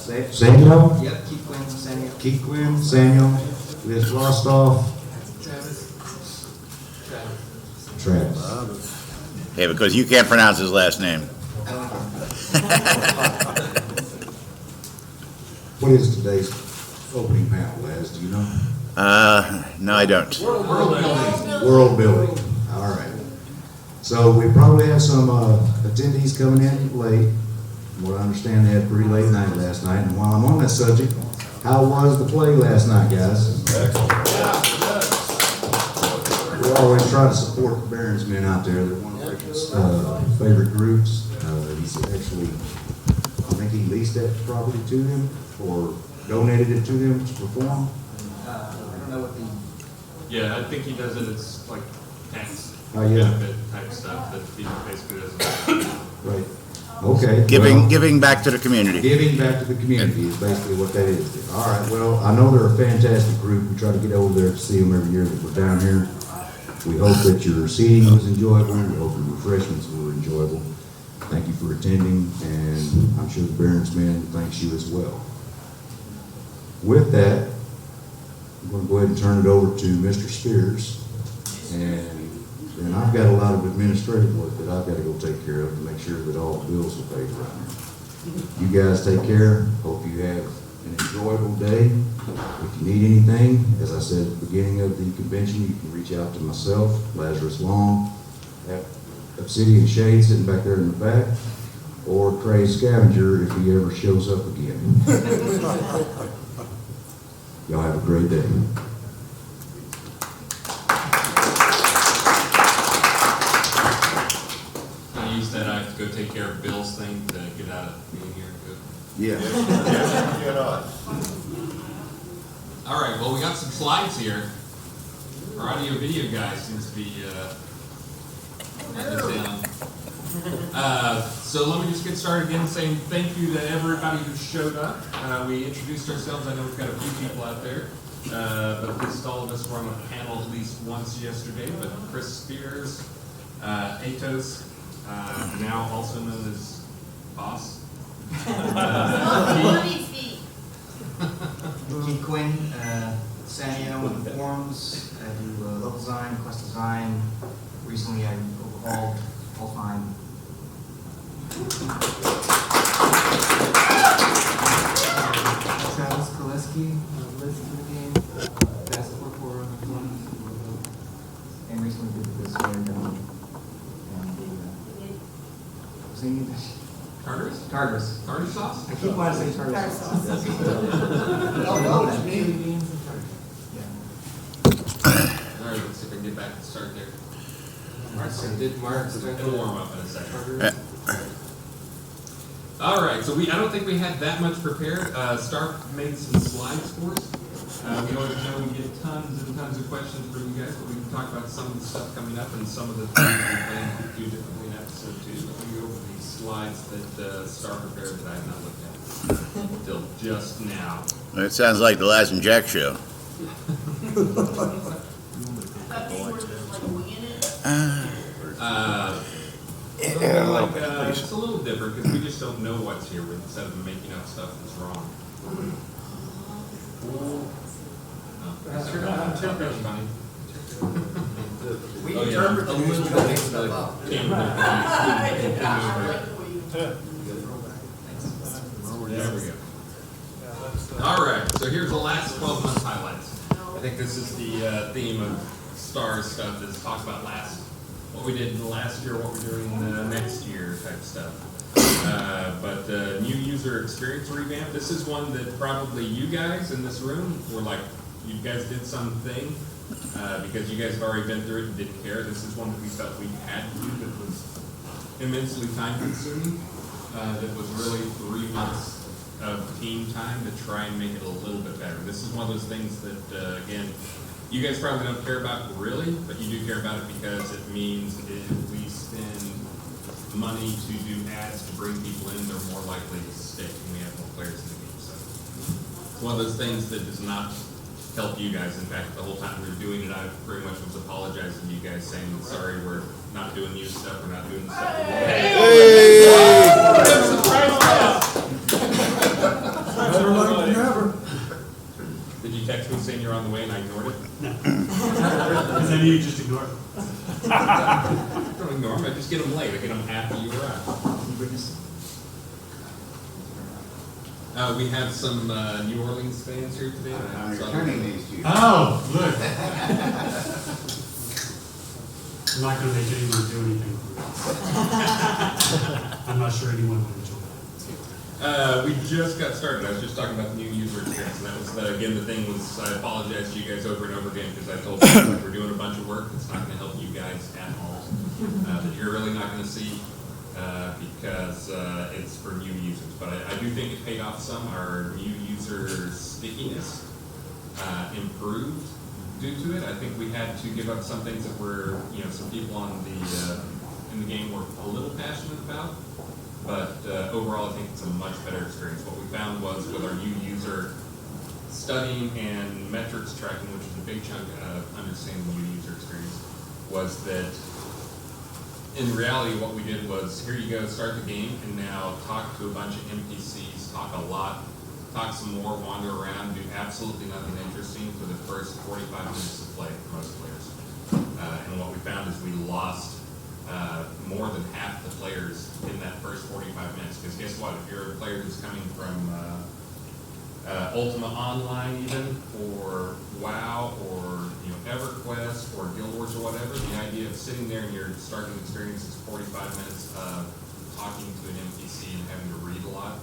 Sannio? Yep, keep Quinn, Sannio. Keith Quinn, Sannio, Liz Rostov, Travis. Okay, because you can't pronounce his last name. What is today's opening panel, Les? Do you know? No, I don't. World building. All right. So we probably have some attendees coming in late. From what I understand, they had a pretty late night last night. And while I'm on that subject, how was the play last night, guys? We always try to support the Barron's men out there. They're one of Rick's favorite groups. He's actually, I think he leased that property to him or donated it to him to perform. I don't know what the... Yeah, I think he does it, it's like tax yeah. benefit type stuff that he basically does. Right. Okay. Giving back to the community. Giving back to the community is basically what that is. All right, well, I know they're a fantastic group. We try to get over there to see them every year that we're down here. We hope that your seating was enjoyable. We hope your refreshments were enjoyable. Thank you for attending, and I'm sure the Barron's men thanks you as well. With that, I'm going to go ahead and turn it over to Mr. Spears, and I've got a lot of administrative work that I've got to go take care of to make sure that all the bills are paid around here. You guys take care. Hope you have an enjoyable day. If you need anything, as I said at the beginning of the convention, you can reach out to myself, Lazarus Long, Obsidian Shade sitting back there in the back, or Crazy Scavenger if he ever shows up again. Y'all have a great day. I used that I have to go take care of Bill's thing to get out of being here. Yeah. All right, well, we got some slides here. Our audio video guy seems to be down. So let me just get started again saying thank you to everybody who showed up. We introduced ourselves. I know we've got a few people out there, but at least all of us were on a panel at least once yesterday. But Chris Spears, Atos, now also known as Boss. Keith Quinn, Sannio, forums, I do local design, quest design. Recently I overhauled all time. Travis Koleski, list in the game, basketball for And recently did this very done. And the Tartarus? Tartarus. Tartar sauce? I keep wanting to say Tartarus. All right, let's see if I can get back and start there. It'll warm up in a second. All right, so I don't think we had that much prepared. Stark made some slides for us. We always know we get tons and tons of questions from you guys, but we can talk about some of the stuff coming up and some of the things we plan to do differently in episode 2. Let me go over these slides that Stark prepared that I have not looked at until just now. It sounds like the Laz and Jack show. It's a little different because we just don't know what's here instead of making up stuff that's wrong. That's funny. We interpret the news, we don't make stuff up. There we go. All right, so here's the last 12 months highlights. I think this is the theme of STAR stuff, is talk about what we did in the last year, what we're doing next year type stuff. But new user experience revamp, this is one that probably you guys in this room were like, you guys did something because you guys have already been through it and didn't care. This is one that we felt we had to do that was immensely time consuming. That was really 3 months of team time to try and make it a little bit better. This is one of those things that, again, you guys probably don't care about really, but you do care about it because it means if we spend money to do ads to bring people in, they're more likely to stick and we have more players in the game. So it's one of those things that does not help you guys. In fact, the whole time we were doing it, I pretty much was apologizing to you guys saying, sorry, we're not doing new stuff, we're not doing the stuff. Hey! Better late than never. Did you text me saying you're on the way and I ignored it? Because I knew you just ignored it. I don't ignore them, I just get them late, I get them after you arrive. We have some New Orleans fans here today. I'm returning these to you. Oh, look. I'm not gonna make anyone do anything. I'm not sure anyone would enjoy that. We just got started. I was just talking about the new user experience, and that was, again, the thing was, I apologize to you guys over and over again, because I told you that we're doing a bunch of work, it's not gonna help you guys at all. That you're really not gonna see, because it's for new users. But I do think it paid off some. Our new user stickiness improved due to it. I think we had to give up some things that were, some people on the in the game were a little passionate about. But overall, I think it's a much better experience. What we found was with our new user studying and metrics tracking, which is a big chunk of understanding the new user experience, was that in reality what we did was, here you go, start the game, and now talk to a bunch of NPCs, talk a lot, talk some more, wander around, do absolutely nothing interesting for the first 45 minutes of play for most players. And what we found is we lost more than half the players in that first 45 minutes. Because guess what? If you're a player who's coming from Ultima Online, even, or WoW, or EverQuest, or Guild Wars, or whatever, the idea of sitting there and your starting experience is 45 minutes of talking to an NPC and having to read a lot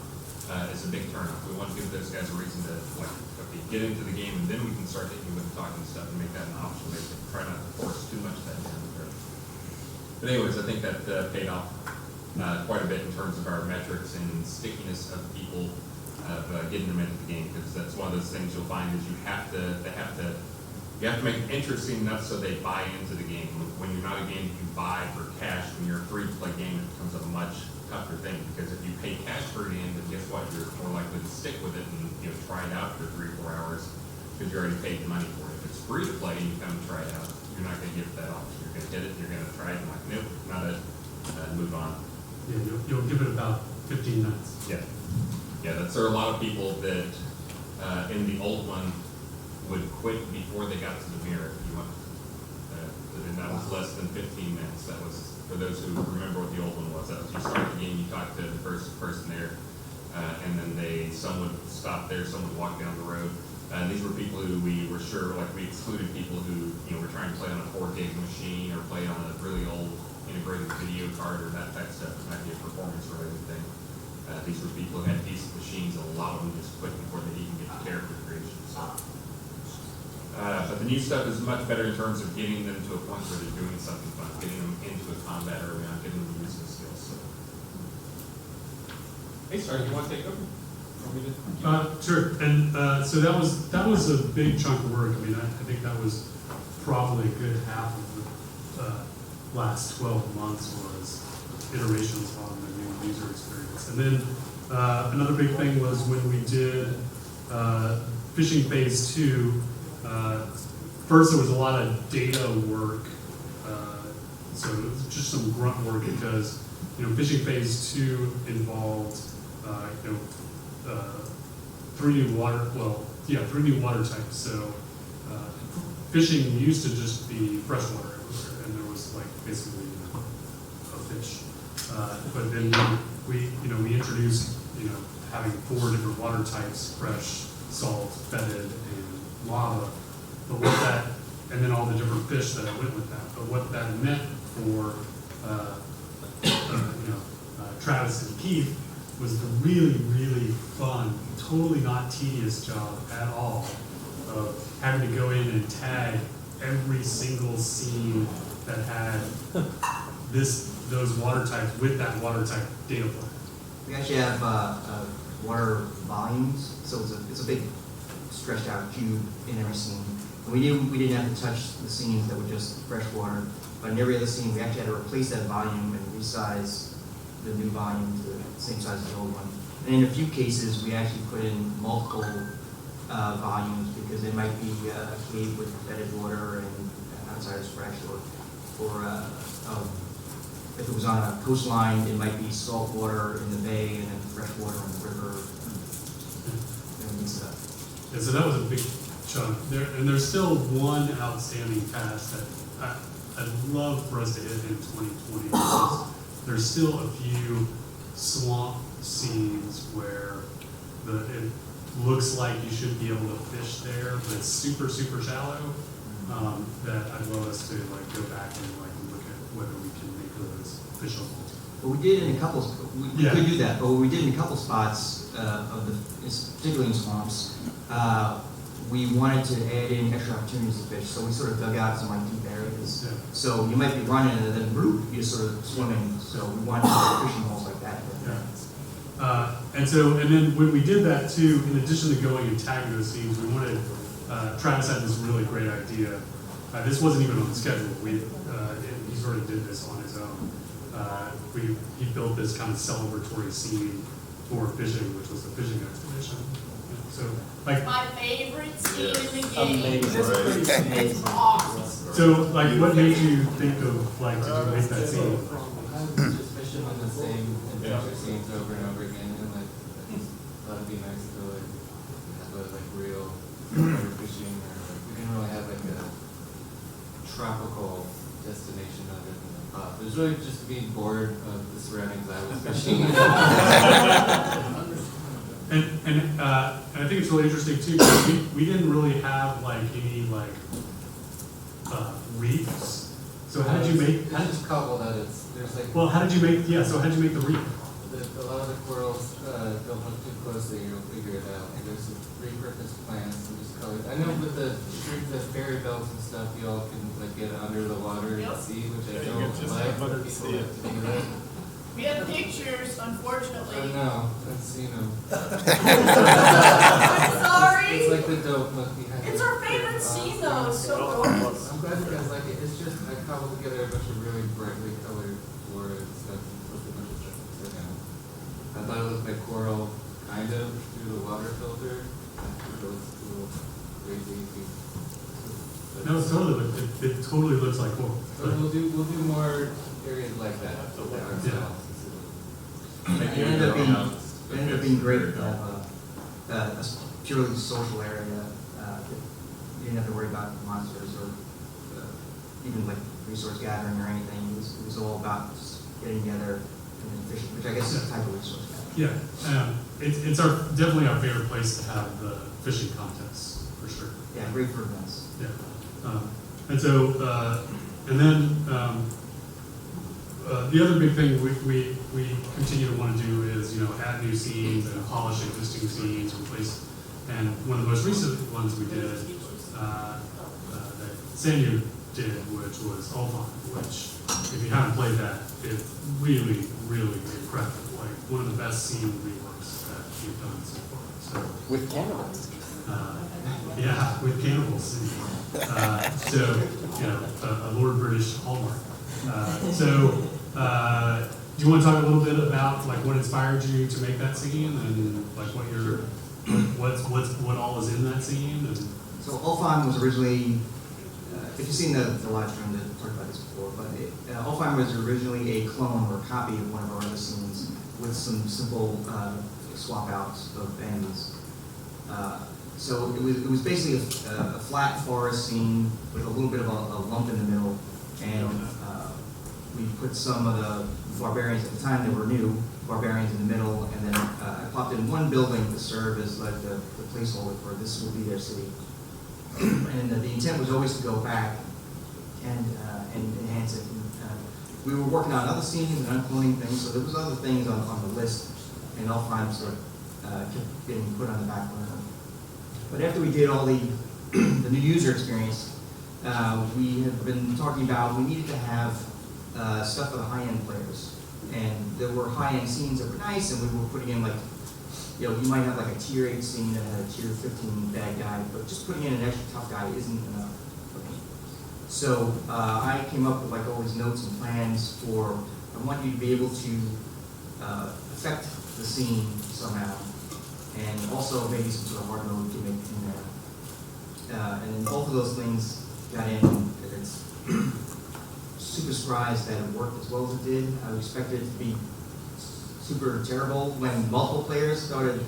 is a big turnoff. We want to give those guys a reason to okay, get into the game, and then we can start hitting you with the talking stuff and make that an option. They try not to force too much of that down the throat. But anyways, I think that paid off quite a bit in terms of our metrics and stickiness of people getting them into the game, because that's one of those things you'll find is you have to make it interesting enough so they buy into the game. When you're not a game you buy for cash, when you're a free-to-play game, it becomes a much tougher thing, because if you pay cash for a game, then guess what? You're more likely to stick with it and try it out for 3 or 4 hours because you already paid the money for it. If it's free to play and you come and try it out, you're not going to give it that option. You're going to hit it, you're going to try it, and like, nope, not it, move on. Yeah, you'll give it about 15 minutes. Yeah, there are a lot of people that in the old one would quit before they got to the mirror, if you want, and that was less than 15 minutes. That was, for those who remember what the old one was, that was you start the game, you talk to the first person there, and then some would stop there, some would walk down the road. And these were people who we were sure, we excluded people who, were trying to play on a 4 gig machine or play on a really old integrated video card or that type of stuff. It might be a performance-related thing. These were people who had decent machines, and a lot of them just quit before they even get to character creation. So, but the new stuff is much better in terms of getting them to a point where they're doing something fun, getting them into a combat early on, getting them using the skills. So. Hey, Star, you want to take over? Sure. And so that was a big chunk of work. I mean, I think that was probably a good half of the last 12 months was iterations on the new user experience. And then another big thing was when we did fishing phase 2. First, there was a lot of data work, so it was just some grunt work because fishing phase 2 involved 3 new water types. So fishing used to just be freshwater everywhere, and there was basically a fish. But then we introduced having 4 different water types: fresh, salt, fetid, and lava. But and then all the different fish that went with that. But what that meant for Travis and Keith was the really, really fun, totally not tedious job at all of having to go in and tag every single scene that had those water types with that water type data point. We actually have water volumes, so it's a big stretched out cube in every scene. And we didn't have to touch the scenes that were just fresh water, but in every other scene we actually had to replace that volume and resize the new volume to the same size as the old one. And in a few cases we actually put in multiple volumes because it might be a cave with fetid water and outside is fresh, or if it was on a coastline, it might be salt water in the bay and then fresh water in the river. And so that was a big chunk there, and there's still one outstanding task that I'd love for us to hit in 2020. Because there's still a few swamp scenes where it looks like you should be able to fish there, but it's super, super shallow. That I'd love us to like go back and like look at whether we can make those fishable. But we did in a couple, we Yeah. could do that, but what we did in a couple spots particularly in swamps, we wanted to add in extra opportunities to fish, so we sort of dug out some like deep areas. Yeah. So you might be running and then whoop, you're sort of swimming, so we wanted to have fishing holes like that. And then when we did that too, in addition to going and tagging those scenes, we wanted, Travis had this really great idea. This wasn't even on the schedule. He sort of did this on his own. He built this kind of celebratory scene for fishing, which was the fishing expedition. So, like, My favorite scene in the game. Amazing. It's awesome. so, like, what made you think of, like, did you make that scene? I was just fishing on the same adventure scenes over and over again, and like, I just thought it'd be nice to like have a like real water fishing, or like, we didn't really have like a tropical destination other than the pop. It was really just being bored of the surroundings I was fishing. And I think it's really interesting too, because we didn't really have like any like reefs. So how did you make? It's just cobbled out. There's like. Well, how did you make? Yeah. So how did you make the reef? A lot of the corals don't look too closely, you'll figure it out. And there's some repurposed plants and just colors. I know with the fairy belts and stuff, you all can like get under the water and see, which I don't like, but people like to do that. We have pictures, unfortunately. I know, I've seen them. I'm sorry. It's like the dope look behind. It's our favorite scene though, it's so gorgeous. I'm glad you guys like it. It's just, I cobbled together a bunch of really brightly colored flora and stuff and put a bunch of stuff upside down. I thought it looked like coral, kind of, through the water filter. Those little crazy pieces. No, it totally looks like coral. But we'll do more areas like that. Yeah. It ended up being great to have a purely social area. You didn't have to worry about monsters or even like resource gathering or anything. It was all about just getting together and then fishing, which I guess is a type of resource gathering. Yeah, it's definitely our favorite place to have the fishing contests for sure. Yeah, great for events. Yeah, and so and then the other big thing we continue to want to do is add new scenes and polish existing scenes, replace. And one of the most recent ones we did that Sannio did, which was Ulfon, which if you haven't played that, it's really, really incredible. Like one of the best scene reworks that we've done so far. So With cannibals. yeah, with cannibals. So a Lord British hallmark. Do you want to talk a little bit about like what inspired you to make that scene and like what all is in that scene? And So Ulfheim was originally, if you've seen the live stream, that talked about this before, but Ulfheim was originally a clone or a copy of one of our other scenes with some simple swap outs of enemies. So it was basically a flat forest scene with a little bit of a lump in the middle, and we put some of the barbarians at the time that were new, barbarians in the middle, and then I popped in one building to serve as like the placeholder for this will be their city. And the intent was always to go back and enhance it. We were working on other scenes and uncloning things, so there was other things on the list, and Elfheim sort of kept getting put on the back burner. But after we did all the new user experience, we had been talking about we needed to have stuff for the high-end players. And there were high-end scenes that were nice, and we were putting in like, you might have like a tier 8 scene that had a tier 15 bad guy, but just putting in an extra tough guy isn't enough for me. So I came up with like all these notes and plans for, I want you to be able to affect the scene somehow, and also maybe some sort of hard mode gimmick in there. And then both of those things got in, and it's super surprised that it worked as well as it did. I expected it to be super terrible when multiple players started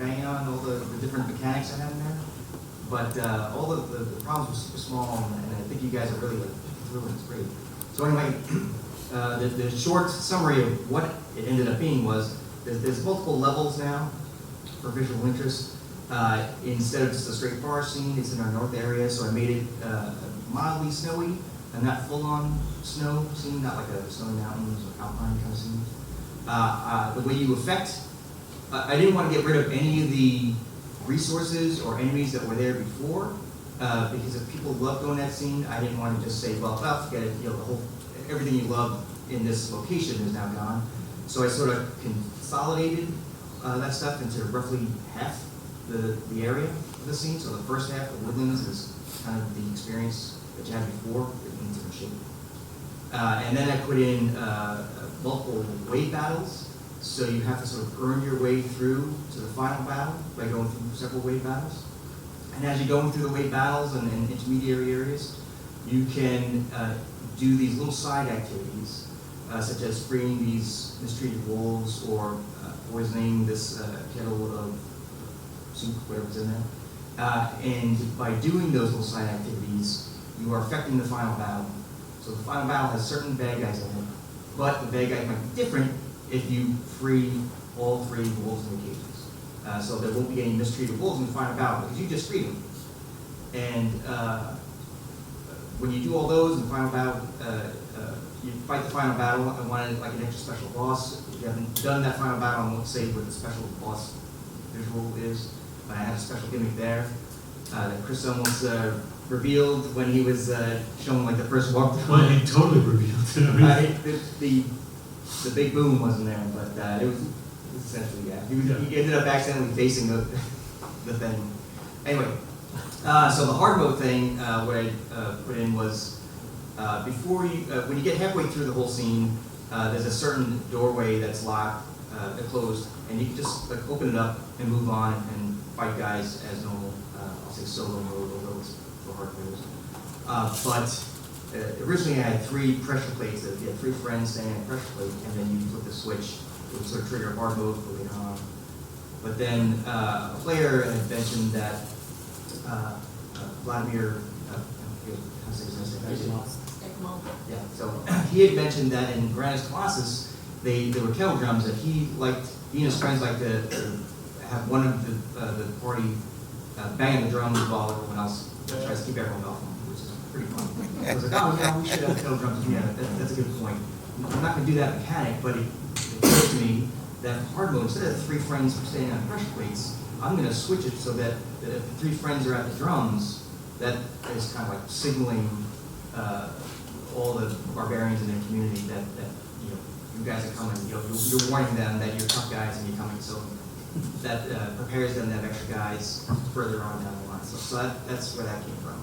banging on all the different mechanics I had in there. But all the problems were super small, and I think you guys are really like through it. It's great. So anyway, the short summary of what it ended up being was there's multiple levels now for visual interest. Instead of just a straight forest scene, it's in our north area, so I made it mildly snowy and not full-on snow scene, not like a snowy mountains or alpine kind of scene. The way you affect, I didn't want to get rid of any of the resources or enemies that were there before, because if people love going that scene, I didn't want to just say, well, forget it, everything you love in this location is now gone. So I sort of consolidated that stuff into roughly half the area of the scene. So the first half, the woodlands, is kind of the experience that you had before, in different shape. And then I put in multiple wave battles. So you have to sort of earn your way through to the final battle by going through several wave battles. And as you're going through the wave battles and intermediary areas, you can do these little side activities, such as freeing these mistreated wolves or poisoning this kettle of soup, whatever's in there. And by doing those little side activities, you are affecting the final battle. So the final battle has certain bad guys in it, but the bad guys might be different if you free all 3 wolves in the cages. So there won't be any mistreated wolves in the final battle because you just freed them. And when you do all those in the final battle, you fight the final battle. I wanted like an extra special boss. If you haven't done that final battle, I won't say what the special boss visual is, but I have a special gimmick there that Chris almost revealed when he was showing like the first walkthrough. Well, he totally revealed it. I mean, The big boom wasn't there, but it was essentially, yeah. He ended up accidentally facing the thing. Anyway, so the hard mode thing, what I put in was before you, when you get halfway through the whole scene, there's a certain doorway that's locked, closed, and you can just like open it up and move on and fight guys as normal. I'll say solo mode, although it's for hard modes. But originally I had 3 pressure plates. That you had 3 friends standing on a pressure plate, and then you flip the switch. It would sort of trigger hard mode for later on. But then a player had mentioned that Vladimir, how to say his name? Yeah. So he had mentioned that in Granus Colossus, there were kettle drums that he and his friends liked to have one of the party banging the drums while everyone else tries to keep everyone off them, which is pretty fun. So I was like, oh, yeah, we should have kettle drums. Yeah, that's a good point. I'm not going to do that mechanic, but it occurred to me that hard mode, instead of 3 friends staying on pressure plates, I'm going to switch it so that if the 3 friends are at the drums, that is kind of like signaling all the barbarians in their community that you guys are coming. You're warning them that you're tough guys and you're coming. So that prepares them to have extra guys further on down the line. So that's where that came from.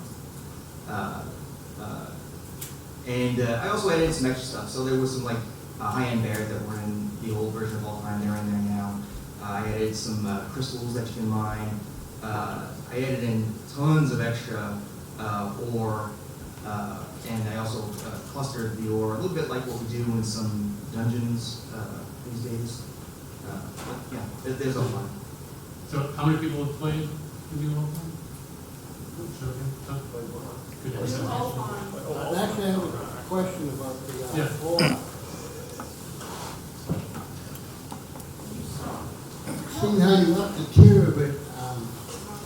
And I also added some extra stuff. So there was some like high-end bears that were in the old version of All-Time. They're in there now. I added some crystals that you can mine. I added in tons of extra ore, and I also clustered the ore a little bit like what we do in some dungeons these days. But yeah, there's a lot. So how many people have played in the old time? Good It was all presentation. fun. Actually, I have a question about the Yeah. ore. Seeing how you up the tier of it,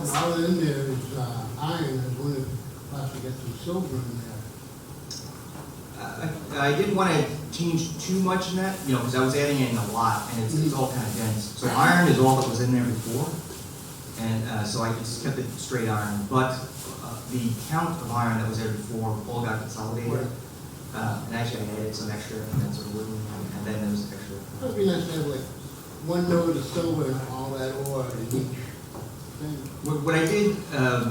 and all in there is iron, I was wondering if you possibly get some silver in there. I didn't want to change too much in that, because I was adding in a lot, and it's all kind of dense. So iron is all that was in there before, and so I just kept it straight iron. But the count of iron that was there before all got consolidated, and actually I added some extra, and then sort of living, and then there was extra. It would be nice to have like 1 node of silver and all that ore in each thing. What I did,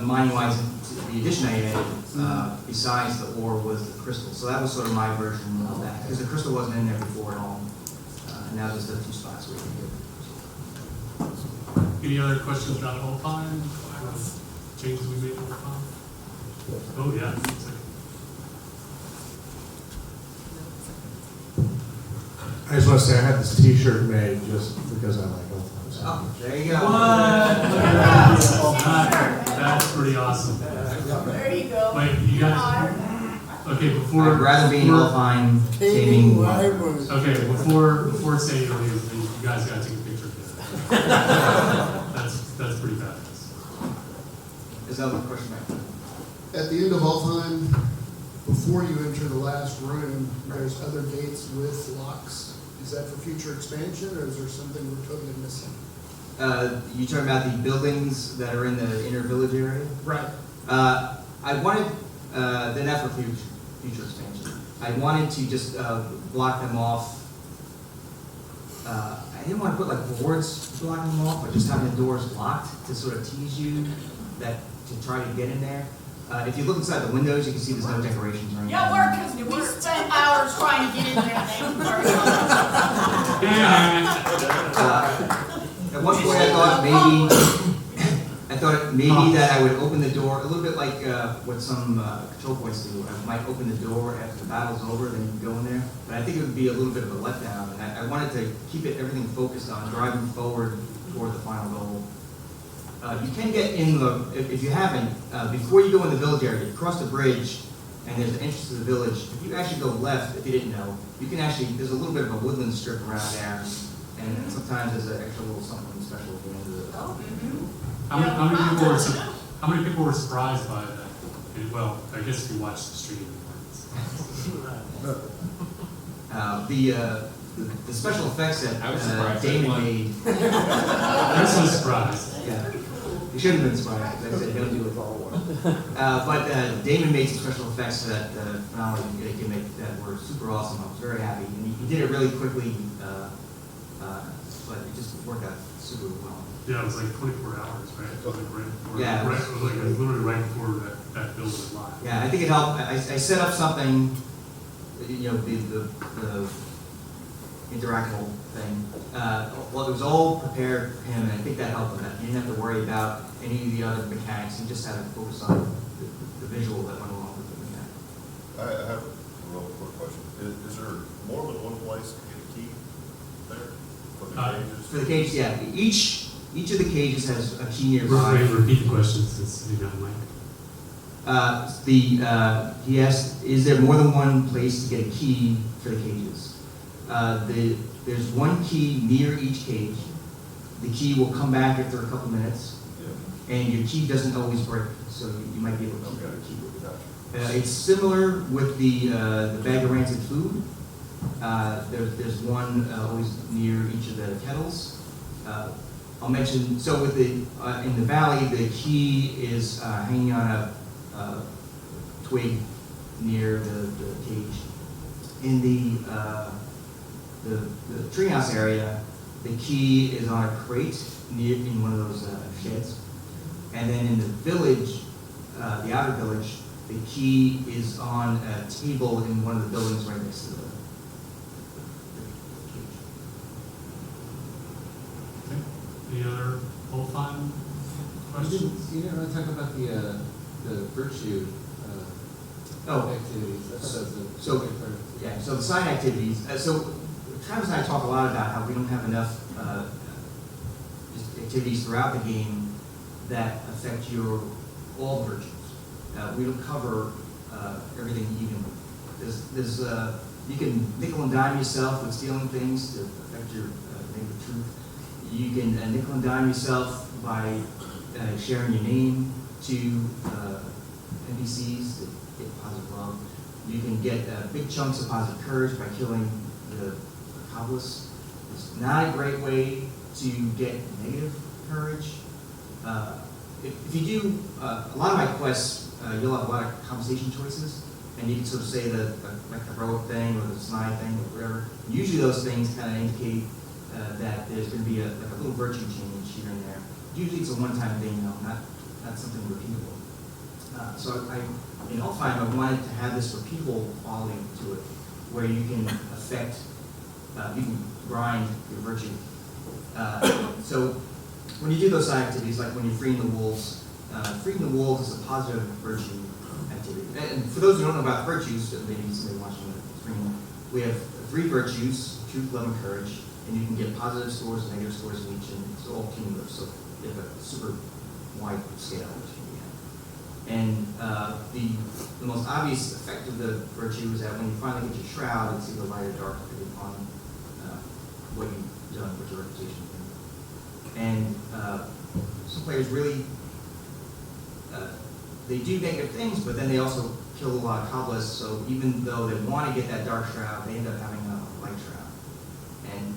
mining-wise, the addition I added, besides the ore, was the crystal. So that was sort of my version of that, because the crystal wasn't in there before at all. And now there's the 2 spots where you can get it. Any other questions about old time? Changes we made to old time? Oh, yeah. I just want to say I had this T-shirt made just because I like old times. Oh, there you go. That's pretty awesome. There you go. Wait, you guys, okay, before. I'd rather be in before- Alpine taming. Okay, before Sannio leaves, you guys gotta take a picture of that. That's pretty fabulous. Is that a question, Mike? At the end of all time, before you enter the last room, there's other gates with locks. Is that for future expansion, or is there something we're totally missing? You talking about the buildings that are in the inner village area? Right. I wanted, they're not for future expansion. I wanted to just block them off. I didn't want to put like boards blocking them off, but just having the doors locked to sort of tease you that to try to get in there. If you look inside the windows, you can see there's no decorations or anything. Yeah, we're, because we spent hours trying to get in there. They were- At one point, I thought maybe that I would open the door, a little bit like what some control points do. I might open the door after the battle's over, then you go in there. But I think it would be a little bit of a letdown, and I wanted to keep everything focused on driving forward toward the final goal. You can get in if you haven't, before you go in the village area, you cross the bridge, and there's an entrance to the village. If you actually go left, if you didn't know, you can actually, there's a little bit of a woodland strip around there, and sometimes there's an extra little something special at the end of it. Oh, mhm. How many people were surprised by that? And, well, I guess if you watch the stream. The special effects that I was surprised. Damon I won. made. I'm so surprised. Yeah, you should have been surprised. Like I said, don't do it all at once. But Damon made some special effects that not only gimmick that were super awesome. I was very happy, and he did it really quickly. But it just worked out super well. Yeah, it was like 24 hours, right? It was like right before, Yeah. right, it was like literally right before that build was live. Yeah, I think it helped. I set up something, you know, the interactable thing. Well, it was all prepared for him, and I think that helped him. He didn't have to worry about any of the other mechanics. He just had to focus on the visual that went along with the mechanic. I have a real quick question. Is there more than one place to get a key there for the cages? For the cage, yeah, each of the cages has a key nearby. Repeat the question since you got Mike. He asked, is there more than one place to get a key for the cages? There's one key near each cage. The key will come back after a couple minutes, and your key doesn't always break, so you might be able to keep the key. It's similar with the bag of rancid food. There's one always near each of the kettles. I'll mention, so with in the valley, the key is hanging on a twig near the cage. In the treehouse area, the key is on a crate in one of those sheds. And then in the village, the outer village, the key is on a table in one of the buildings right next to the cage. Any other whole fun questions? You didn't really talk about the virtue Oh. activities. That's a So- big part of it. Yeah, so the side activities, so Travis and I talk a lot about how we don't have enough just activities throughout the game that affect all virtues. We don't cover everything evenly. You can nickel and dime yourself with stealing things to affect your neighbor truth. You can nickel and dime yourself by sharing your name to NPCs to get positive love. You can get big chunks of positive courage by killing the accomplice. It's not a great way to get negative courage. If you do, a lot of my quests, you'll have a lot of conversation choices, and you can sort of say the heroic thing or the snide thing or whatever. Usually those things kind of indicate that there's going to be a little virtue change here and there. Usually it's a one-time thing, not something repeatable. So in Alfheim, I wanted to have this repeatable quality to it, where you can affect, you can grind your virtue. So when you do those side activities, like when you're freeing the wolves is a positive virtue activity. And for those who don't know about virtues, maybe somebody watching the screen, we have 3 virtues: truth, love, and courage. and you can get positive scores and negative scores in each, and it's all cumulative, so you have a super wide scale, which we have. And the most obvious effect of the virtue is that when you finally get your shroud, it's either light or dark depending on what you've done with your reputation. And some players really, they do negative things, but then they also kill a lot of cobblers, so even though they want to get that dark shroud, they end up having a light shroud. And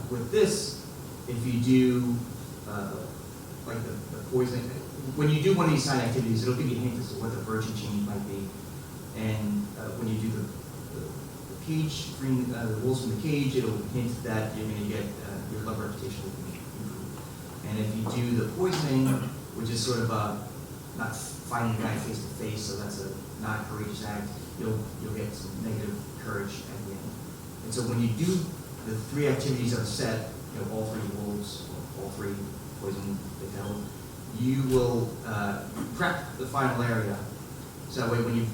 with this, if you do like the poison, when you do one of these sign activities, it'll give you a hint as to what the virtue change might be. And when you do the cage, freeing the wolves from the cage, it'll hint that you're going to get your love reputation will be improved. And if you do the poisoning, which is sort of not fighting a guy face to face, so that's a not a courageous act, you'll get some negative courage at the end. And so when you do the three activities of a set, all three wolves, all three poison fatality, you will prep the final area. So that way when you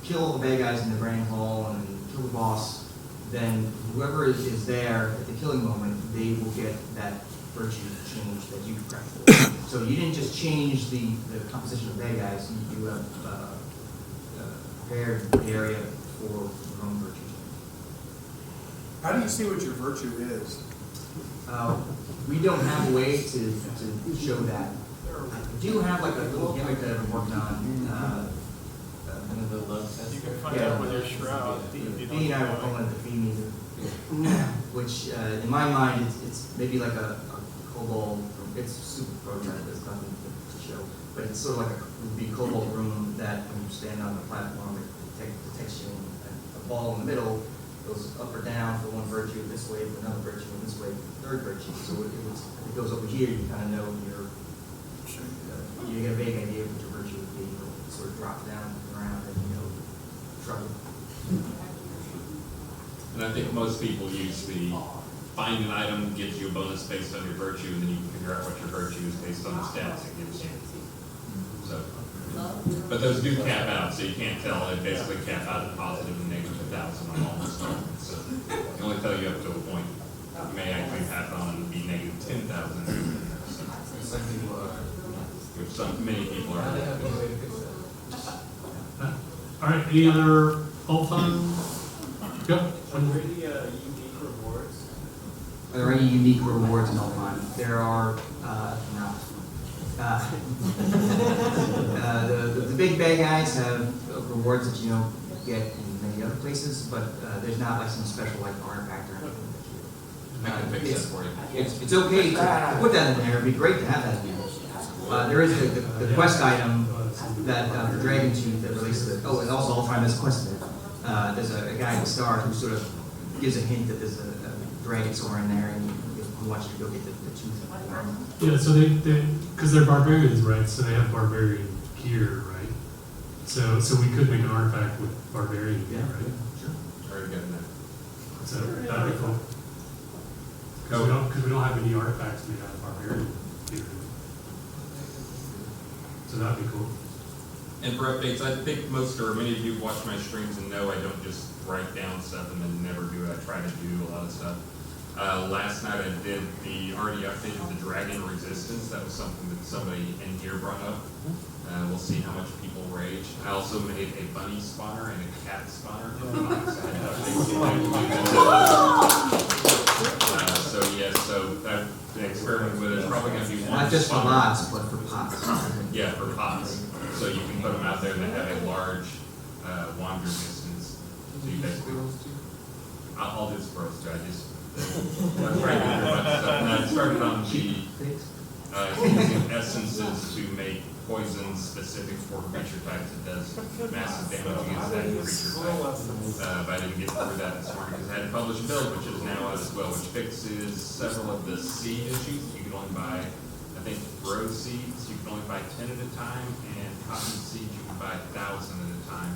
kill the bad guys in the grand hall and kill the boss, then whoever is there at the killing moment, they will get that virtue change that you prepped for. So you didn't just change the composition of bad guys, you have prepared the area for your own virtue change. How do you see what your virtue is? We don't have a way to show that. I do have like a little gimmick that I've been working on. One of the love tests. You can find out with your shroud. B and I were calling it the fee meter, which in my mind it's maybe like a cobalt. It's super prototype. There's nothing to show, but it's sort of like would be a cobalt room that when you stand on the platform, it detects you. And a ball in the middle goes up or down for one virtue this way, for another virtue, and this way for the third virtue. So if it goes over here, you kind of know you get a vague idea of what your virtue would be. It'll sort of drop down around and trouble. And I think most people use the find an item gives you a bonus based on your virtue, and then you can figure out what your virtue is based on the stats it gives you. So, but those do cap out, so you can't tell. They basically cap out at positive and negative 1,000 on all the stuff. So they can only tell you up to a point. You may actually have on and be negative 10,000. So, Some people are. which many people How are. they have a way to fix that? All right, any other all fun? Go. Are there any unique rewards? Are there any unique rewards in Alpine? There are not. The big bad guys have rewards that you don't get in many other places, but there's not like some special like artifact or anything. I can fix that for you. It's okay to put that in there. It'd be great to have that in there. There is the quest item that the Dragon Tooth that relates to the. Oh, and also all the time there's a quest in there. There's a guy in the star who sort of gives a hint that there's a dragon somewhere in there, and he wants you to go get the tooth. Yeah, so they because they're barbarians, right? So they have barbarian gear, right? So we could make an artifact with barbarian gear, right? Sure. Already got that. So that'd be cool. Because we don't have any artifacts made out of barbarian gear. So that'd be cool. And for updates, I think most or many of you watch my streams and know I don't just write down stuff and then never do it. I try to do a lot of stuff. Last night I did already updated the dragon resistance. That was something that somebody in here brought up. We'll see how much people rage. I also made a bunny spawner and a cat spawner for the box. I had updates. So yes, so I've been experimenting with it. It's probably going to be one Not just for spawner. lots, but for pots. Yeah, for pots. So you can put them out there and they have a large wander distance. So you basically, I'll do this for us too. I just, I'm trying to do a bunch of stuff. And I started on the using essences to make poison specific for creature types. It does massive damage against that creature type. But I didn't get through that this morning because I had to publish a build, which is now out as well, which fixes several of the seed issues. You can only buy, I think, rose seeds, you can only buy 10 at a time, and cotton seeds, you can buy 1,000 at a time.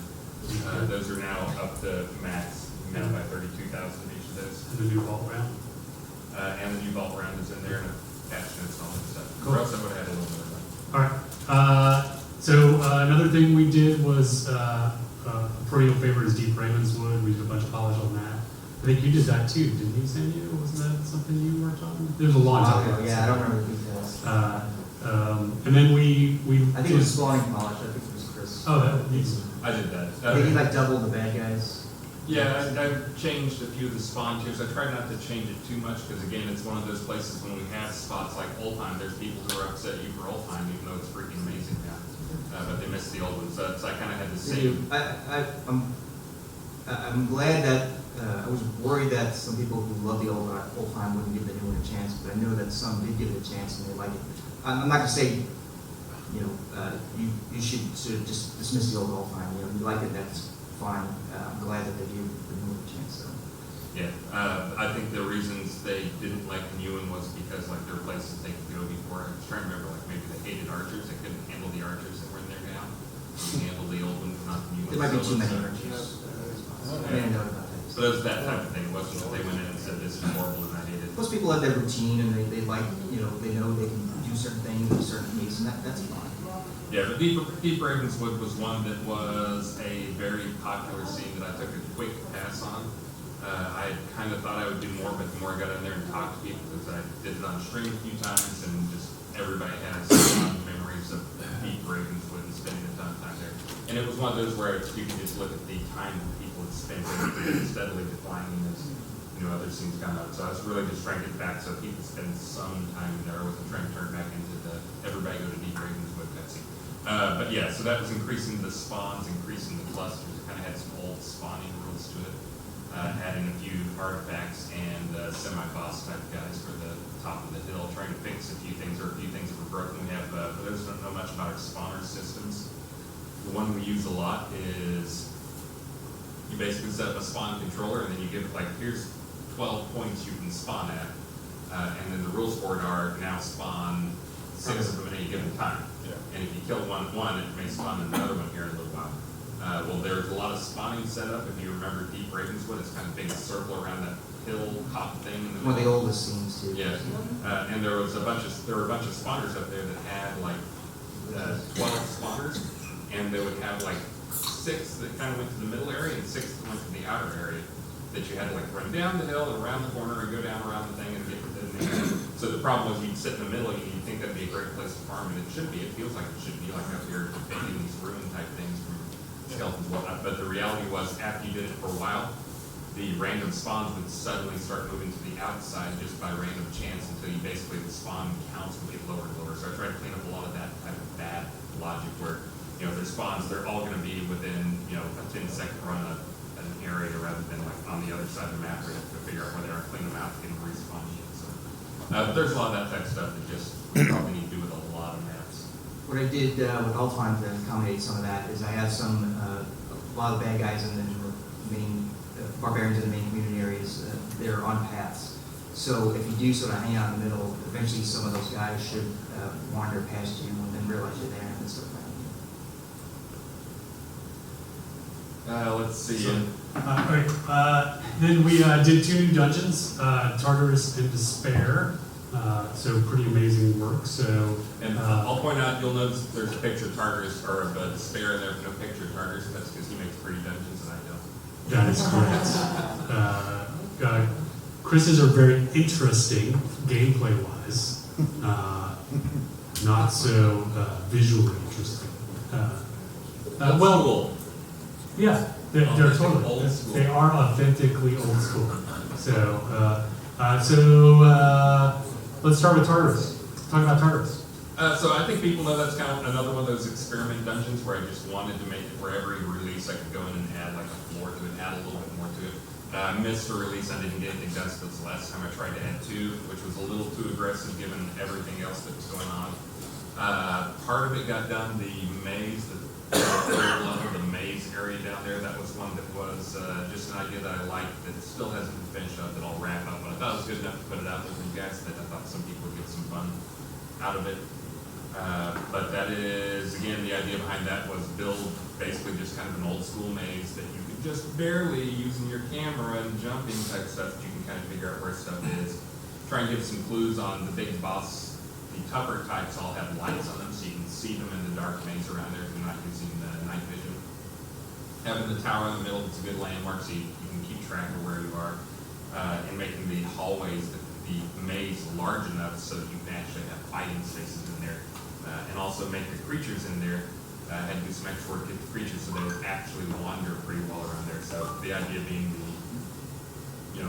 Those are now up to max. You can now buy 32,000 of each of those. And the new vault round. And the new vault round is in there, and a patch notes and all that stuff. Cool. Or else I would have had a little bit of that. All right. So another thing we did was a perennial favorite is deep Ravenswood. We did a bunch of polish on that. I think you did that too, didn't you, Sannio? Wasn't that something you worked on? There's a long time ago. Yeah, I don't remember the details. And then we I think it was spawning polish, I think it was Chris. Oh, that needs. I did that. I think he like doubled the bad guys. Yeah, I've changed a few of the spawn tiers. I try not to change it too much, because again, it's one of those places when we have spots like Old Time, there's people who are upset at you for Old Time, even though it's freaking amazing now. But they missed the old one, so I kind of had the same. I'm glad that, I was worried that some people who love the old time wouldn't give the new one a chance, but I know that some did give it a chance and they like it. I'm not gonna say, you know, you should sort of just dismiss the old time, you know, you like it, that's fine. I'm glad that they gave the new one a chance, so. Yeah, I think the reasons they didn't like the new one was because like there were places they could go before. I was trying to remember, like maybe they hated archers, they couldn't handle the archers that were in there now. They could handle the old one, not the new one. There might be So too many it's- archers. I didn't know about that. So there's that type of thing. It wasn't that they went in and said this is horrible and I hate it. Most people have their routine and they like, you know they can do certain things with certain meats and that's fine. Yeah, but Deep Ravenswood was one that was a very popular scene that I took a quick pass on. I kind of thought I would do more, but the more I got in there and talked to people, because I did it on stream a few times, and just everybody has fond memories of Deep Ravenswood and spending a ton of time there. And it was one of those where you could just look at the time that people had spent in it, steadily declining as other scenes come out. So I was really just trying to get back so people spend some time there. I wasn't trying to turn back into the everybody go to Deep Ravenswood type scene. But yeah, so that was increasing the spawns, increasing the clusters. It kind of had some old spawning rules to it. Adding a few artifacts and semi-boss type guys for the top of the hill, trying to fix a few things or a few things that were broken. We have, for those who don't know much about our spawner systems, the one we use a lot is you basically set up a spawn controller and then you give it like, here's 12 points you can spawn at. And then the rules for it are now spawn 6 of them at any given time. Yeah. And if you kill one, it may spawn another one here in a little while. Well, there's a lot of spawning set up. If you remember Deep Ravenswood, it's kind of a big circle around that hill top thing. In the One of the middle. oldest scenes too. Yeah, and there were a bunch of spawners up there that had like 12 spawners, and they would have like 6 that kind of went to the middle area and 6 that went to the outer area. That you had to like run down the hill and around the corner and go down around the thing and get to the thing. So the problem was you'd sit in the middle and you'd think that'd be a great place to farm, and it should be. It feels like it should be like up here defending these ruin type things from skeletons and whatnot. But the reality was after you did it for a while, the random spawns would suddenly start moving to the outside just by random chance until you basically the spawn counts would get lower and lower. So I tried to clean up a lot of that type of bad logic where, their spawns, they're all going to be within, a 10-second run of an area rather than like on the other side of the map where you have to figure out where they are, clean them out, get them respawn shit. So, but there's a lot of that type of stuff that just probably need to do with a lot of maps. What I did with Alfheim to accommodate some of that is I have a lot of bad guys in the main, barbarians in the main community areas, they're on paths. So if you do sort of hang out in the middle, eventually some of those guys should wander past you and then realize you're there and start fighting you. Let's see. All right. Then we did 2 new dungeons, Tartarus and Despair. So pretty amazing work. So, And I'll point out, you'll notice there's a picture of Tartarus or of Despair in there, but no picture of Tartarus. That's because he makes pretty dungeons and I don't. that is correct. Chris's are very interesting gameplay-wise, not so visually interesting. Well, yeah, they're Authentic totally. old school. They are authentically old school. So, let's start with Tartarus. Talk about Tartarus. So I think people know that's kind of another one of those experiment dungeons where I just wanted to make it for every release I could go in and add like a floor to it, add a little bit more to it. Missed a release, I didn't get anything done, so this last time I tried to add 2, which was a little too aggressive given everything else that was going on. Part of it got done, the maze, the third level, the maze area down there, that was one that was just an idea that I liked that still hasn't been finished up, that I'll wrap up. But I thought it was good enough to put it out there for you guys, that I thought some people would get some fun out of it. But that is, again, the idea behind that was build basically just kind of an old school maze that you could just barely, using your camera and jumping type stuff, that you can kind of figure out where stuff is. Try and give some clues on the big boss. The tougher types all have lights on them so you can see them in the dark maze around there if you're not using the night vision. Having the tower in the middle, it's a good landmark so you can can keep track of where you are, and making the hallways, the maze large enough so that you can actually have fighting spaces in there, and also make the creatures in there, had to do some extra work to get the creatures so they would actually wander pretty well around there. So the idea being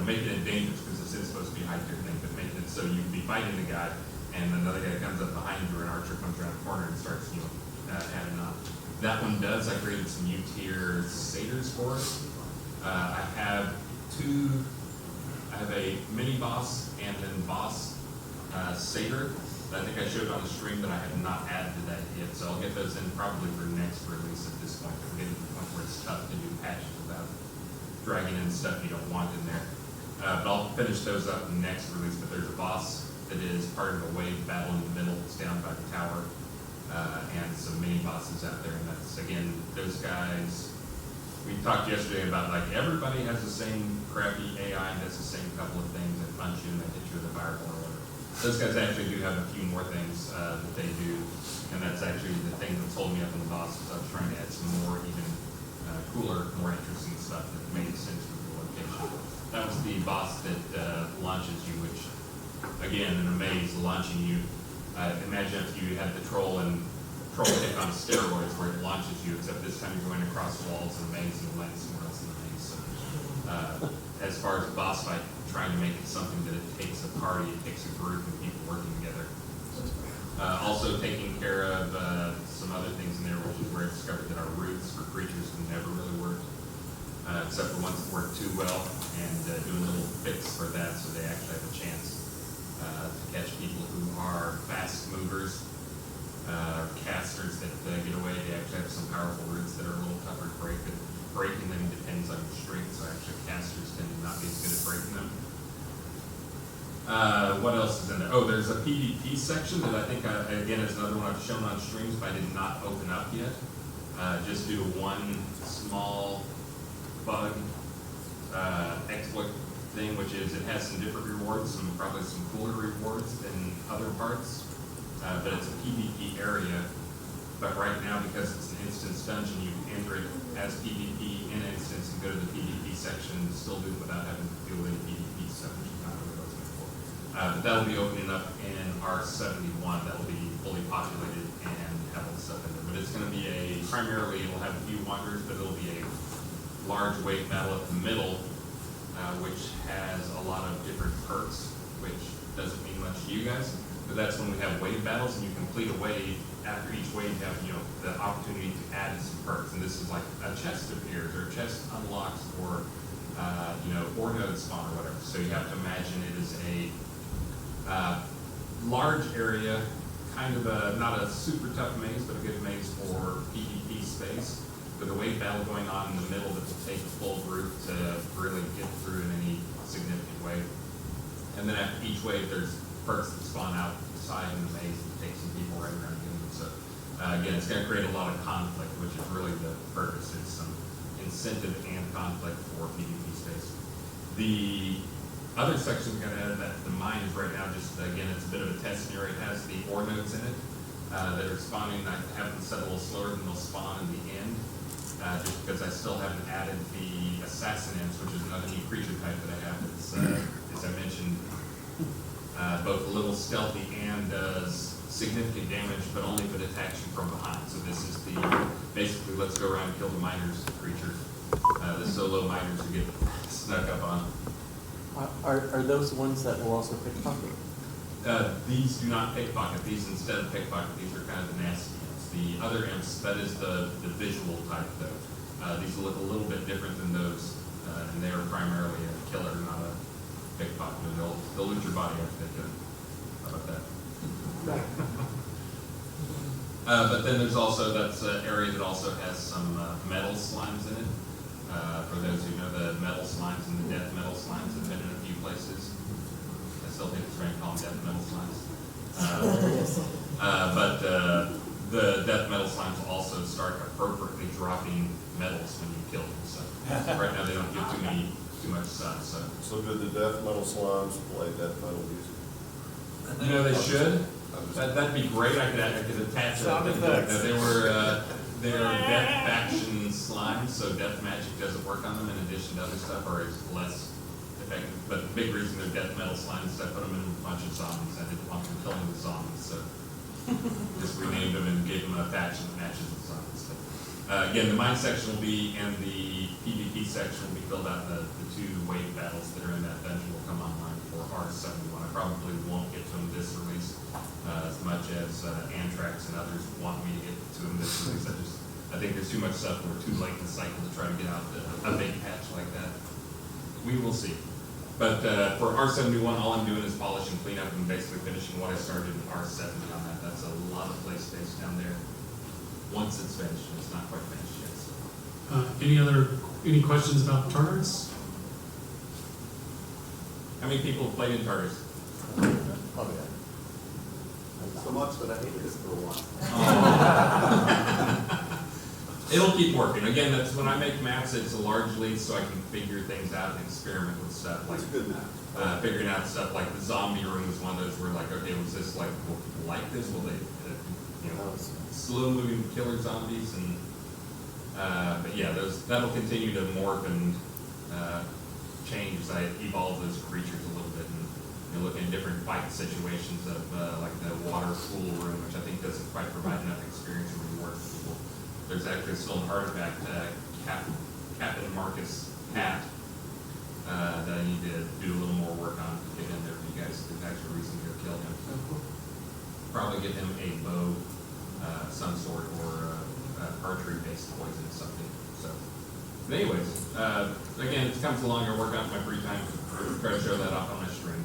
making it dangerous, because this is supposed to be a high-tier thing, but making it so you can be fighting the guy, and another guy comes up behind you, or an archer comes around the corner and starts, adding on. That one does. I created some U-tier satyrs for it. I have a mini boss and then boss satyr. I think I showed on the stream, but I have not added to that yet. So I'll get those in probably for next release at this point. We're getting to the point where it's tough to do patches without dragging in stuff you don't want in there. But I'll finish those up next release. But there's a boss that is part of a wave battle in the middle that's down by the tower, and some mini bosses out there. And that's, again, those guys, we talked yesterday about, like, everybody has the same crappy AI, has the same couple of things that punch you and they hit you with a fireball or whatever. Those guys actually do have a few more things that they do, and that's actually the thing that's holding me up on the boss, is I was trying to add some more even cooler, more interesting stuff that made sense with the location. That was the boss that launches you, which, again, in a maze, launching you. Imagine if you had the troll hit on steroids where it launches you, except this time you're going across walls in a maze and landing somewhere else in the maze. So, as far as a boss fight, trying to make it something that it takes a party, it takes a group of people working together. Also taking care of some other things in there, which is where I discovered that our roots for creatures never really worked, except for ones that work too well, and doing a little fix for that so they actually have a chance to catch people who are fast movers, casters that get away. They actually have some powerful roots that are a little tougher to break. Breaking them depends on your strength, so actually casters tend to not be as good at breaking them. What else is in there? Oh, there's a PvP section that I think, again, is another one I've shown on streams, but I did not open up yet. Just due to one small bug exploit thing, which is it has some different rewards, probably some cooler rewards than other parts, but it's a PvP area. But right now, because it's an instance dungeon, you can enter it as PvP in instance and go to the PvP section and still do it without having to deal with any PvP stuff, which is not really what I was looking for. But that'll be opening up in R71. That'll be fully populated and have all the stuff in there. But it's going to be primarily, it'll have a few wanderers, but it'll be a large wave battle at the middle, which has a lot of different perks, which doesn't mean much to you guys. But that's when we have wave battles, and you complete a wave. After each wave, you have the opportunity to add some perks, and this is like a chest appears, or a chest unlocks, or or node spawn, or whatever. So you have to imagine it is a large area, kind of not a super tough maze, but a good maze for PvP space, with a wave battle going on in the middle that will take a full group to really get through in any significant way. And then after each wave, there's perks that spawn out the side in the maze and take some people right around getting them. So again, it's going to create a lot of conflict, which is really the purpose. It's some incentive and conflict for PvP space. The other section we're going to add, that the mine is right now, just again, it's a bit of a test area. It has the ore nodes in it that are spawning. I have them set a little slower than they'll spawn in the end, just because I still haven't added the assassin imps, which is another new creature type that I have. It's, as I mentioned, both a little stealthy and does significant damage, but only if it attacks you from behind. So this is basically, let's go around and kill the miners creatures, the solo miners who get snuck up on. Are those ones that will also pickpocket? These do not pickpocket. These instead of pickpocket, these are kind of the nasty imps. The other imps, that is the visual type though. These look a little bit different than those, and they are primarily a killer, not a pickpocket. They'll loot your body after they kill you. How about that? But then there's also, that's an area that also has some metal slimes in it. For those who know the metal slimes and the death metal slimes have been in a few places. I still think it's right to call them death metal slimes. But the death metal slimes will also start appropriately dropping metals when you kill them. So right now they don't give too much sun. So do the death metal slimes play death metal music? They should. That'd be great. I could attach that. They were They're death faction slimes, so death magic doesn't work on them in addition to other stuff, or is less effective. But the big reason they're death metal slimes is I put them in a bunch of zombies. I didn't want them killing the zombies, so just renamed them and gave them a faction that matches the zombies. But, again, the mine section will be, and the PvP section will be filled out. The two wave battles that are in that dungeon will come online for R71. I probably won't get to them this release as much as Anthrax and others want me to get to them this release. I think there's too much stuff, and we're too late in the cycle to try to get out a big patch like that. We will see. But for R71, all I'm doing is polishing, clean up, and basically finishing what I started in R70 on that. That's a lot of play space down there. Once it's finished, it's not quite finished yet. So. Any questions about Tartarus? How many people have played in Tartarus? So much that I hated it for a while. It'll keep working. Again, that's when I make maps, it's largely so I can figure things out and experiment with stuff. Like It's a good map. figuring out stuff like the zombie room is one of those where like, okay, was this like, will people like this? Will they, slow moving killer zombies? And, but yeah, that'll continue to morph and change as I evolve those creatures a little bit. And looking at different fight situations of like the water pool room, which I think doesn't quite provide enough experience when you work with people. There's actually still an artifact, Captain Marcus hat, that I need to do a little more work on to get in there for you guys. There's actually a reason to go kill him. Probably give him a bow, some sort, or archery-based poison or something. So, but anyways, again, it comes along. I work out in my free time to try to show that off on my stream.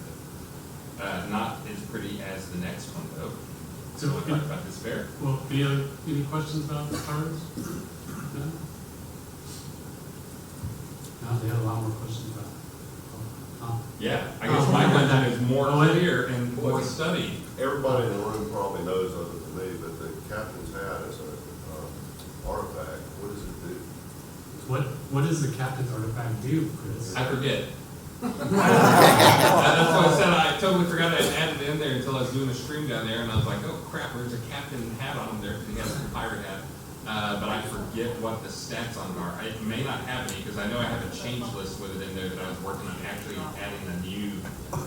Not as pretty as the next one, though. So we'll talk about Despair. Well, any questions about the cards? No? No, they had a lot more questions about it. Yeah, I guess my dungeon is more clear and more studied. Everybody in the room probably knows, other than me, but the captain's hat is an artifact. What does it do? What does the captain's artifact do, Chris? I forget. That's why I said I totally forgot I had added it in there until I was doing a stream down there, and I was like, oh crap, there's a captain hat on him there because he has a pirate hat. But I forget what the stats on it are. I may not have any because I know I have a change list with it in there that I was working on actually adding a new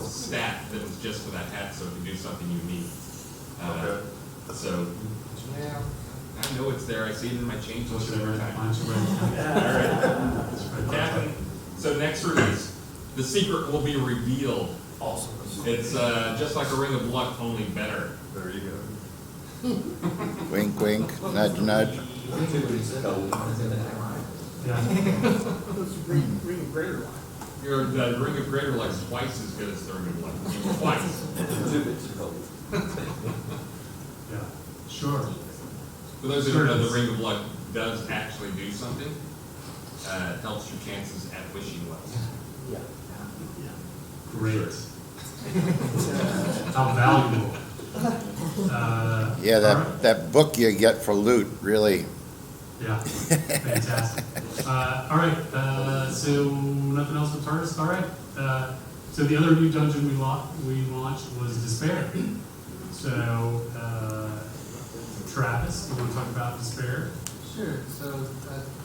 stat that was just for that hat so it could do something unique. Okay. So, yeah, I know it's there. I see it in my change list every time. Why don't you write it down? All right. Captain. So next release, the secret will be revealed. Awesome. It's just like a Ring of Luck, only better. There you go. Wink, wink, nudge, nudge. Yeah. Ring of Greater Light. The Ring of Greater Luck is twice as good as the Ring of Luck. Twice. Yeah. Sure. For those who don't know, the Ring of Luck does actually do something. It helps your chances at wishing well. Great. How valuable. Yeah, that book you get for loot, really. Yeah, fantastic. All right, so nothing else with Tartarus? All right. So the other new dungeon we launched was Despair. So, Travis, you want to talk about Despair? Sure. So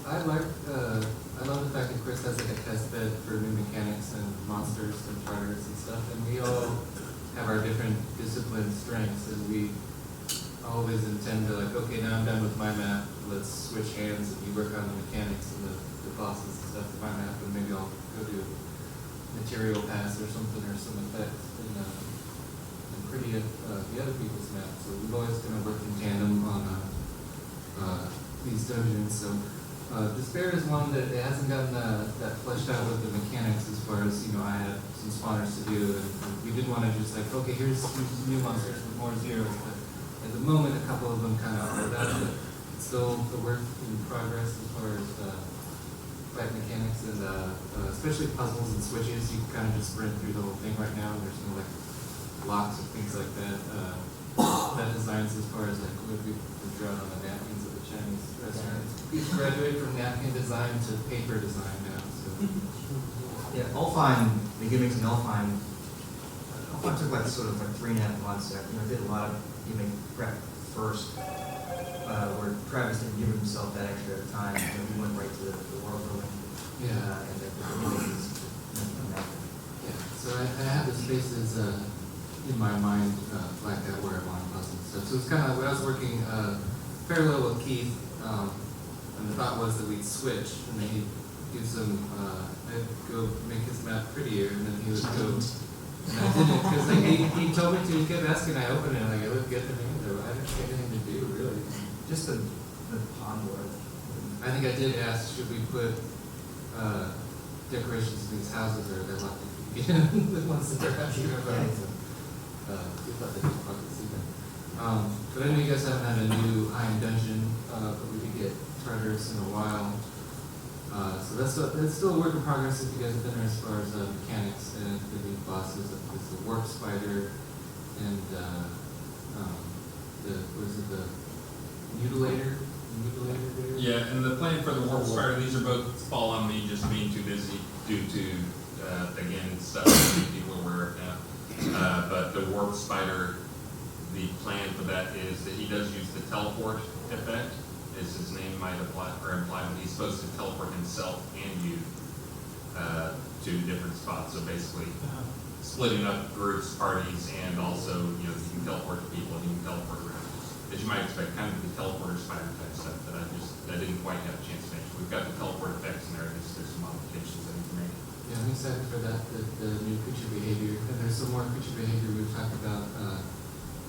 I love the fact that Chris has like a test bed for new mechanics and monsters and charters and stuff, and we all have our different discipline strengths, and we always intend to like, okay, now I'm done with my map, let's switch hands and you work on the mechanics and the bosses and stuff in my map, and maybe I'll go do material pass or something or some effect in pretty the other people's maps. So we've always kind of worked in tandem on these dungeons. So Despair is one that it hasn't gotten that fleshed out with the mechanics as far as, I had some spawners to do, and we didn't want to just like, okay, here's new monsters with more zeros, but at the moment a couple of them kind of are that, but it's still a work in progress as far as fight mechanics and especially puzzles and switches. You kind of just sprint through the whole thing right now, and there's no like locks or things like that. That designs as far as like what we drawn on the napkins of the Chinese restaurants. We've graduated from napkin design to paper design now. So. Yeah, Alfine, the gimmicks in Alfine took like sort of like 3.5 months. I did a lot of gimmick prep first. where Travis didn't give himself that extra time, you know, he went right to the world building. Yeah. And then the communities, Yeah, so I have the spaces in my mind blacked out where I want to bust and stuff. So it's kind of, when I was working parallel with Keith, and the thought was that we'd switch, and then he'd do some, I'd go make his map prettier, and then he would go, and I didn't, because like, he told me to, he kept asking, I opened it, and like, it looked good to me, though I didn't have anything to do, really. just the pond board. I think I did ask, should we put decorations in these houses, or are they locked in the ones that they're actually going to we thought they could probably see them. But I know you guys haven't had a new high-end dungeon, but we did get Tartarus in a while. So that's still a work in progress if you guys have been there as far as mechanics and the new bosses. It's the warp spider and the mutilator there? Yeah, and the plan for the warp spider, these are both fall on me just being too busy due to, again, stuff that people are aware of now. But the warp spider, the plan for that is that he does use the teleport effect, as his name might apply or imply, when he's supposed to teleport himself and you to different spots. So basically, splitting up groups, parties, and also, you know, you can teleport to people and you can teleport around. As you might expect, kind of the teleporter spider type stuff that I didn't quite have a chance to mention. We've got the teleport effects in there. There's some modifications that need to make. Yeah, I'm excited for that, the new creature behavior. And there's some more creature behavior we've talked about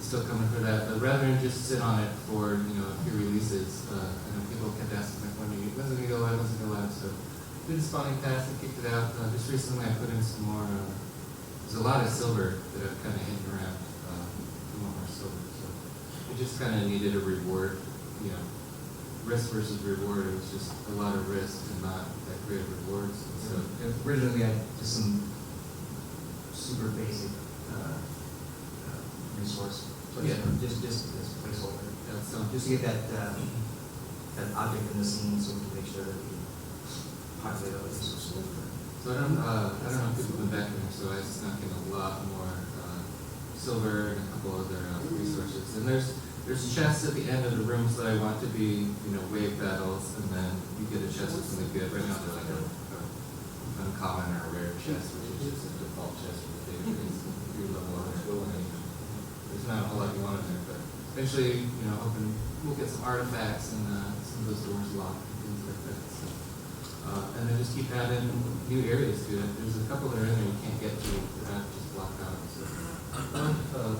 still coming for that. But rather than just sit on it for, you know, a few releases, I know people kept asking, like, when's it going to go live, when's it going to go live? So we did spawning pass and kicked it out. Just recently I put in some more, there's a lot of silver that I've kind of hidden around. We want more silver. So it just kind of needed a reward, you know, risk versus reward. It was just a lot of risk and not that great of rewards. And so Originally, we had just some super basic resource. Yeah. Just as placeholder. Yeah, so Just to get that object in the scene so we can make sure that we populate all these resources. So I don't know if people have been back in there, so I snuck in a lot more silver and a couple other resources. And there's chests at the end of the rooms that I want to be, you know, wave battles, and then you get a chest with something good. Right now they're like a uncommon or a rare chest, which is just a default chest for the database. Your level of there's not a whole lot you want in there, but eventually, you know, hoping we'll get some artifacts and some of those doors locked and things like that. So. And then just keep adding new areas to it. There's a couple that are in there you can't get to that are just blocked out. So,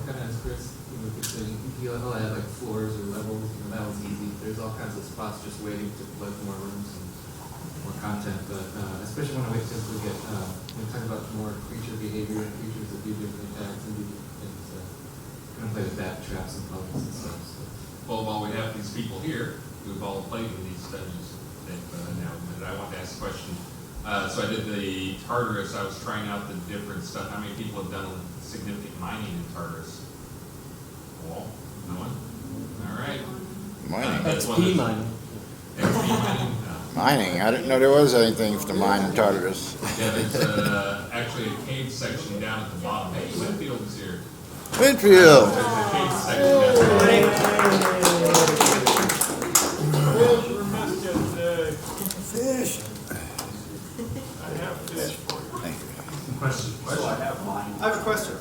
kind of as Chris, you know, could say, you know, add like floors or levels. You know, that was easy. There's all kinds of spots just waiting to plug more rooms and more content. But especially when I wait till we get, we talk about more creature behavior and creatures that do different attacks and do different things. Going to play with bat traps and puzzles and stuff. So. Well, while we have these people here who've all played in these dungeons, now I want to ask a question. So I did the Tartarus. I was trying out the different stuff. How many people have done significant mining in Tartarus? Well, no one. All right. Mining. That's XP mining. XP mining. Mining, I didn't know there was anything to mine in Tartarus. Yeah, there's actually a cave section down at the bottom. Hey, Winfield is here. Winfield. There's a cave section down at the bottom. Fish. I have fish for you. Thank you. Question. I have a question.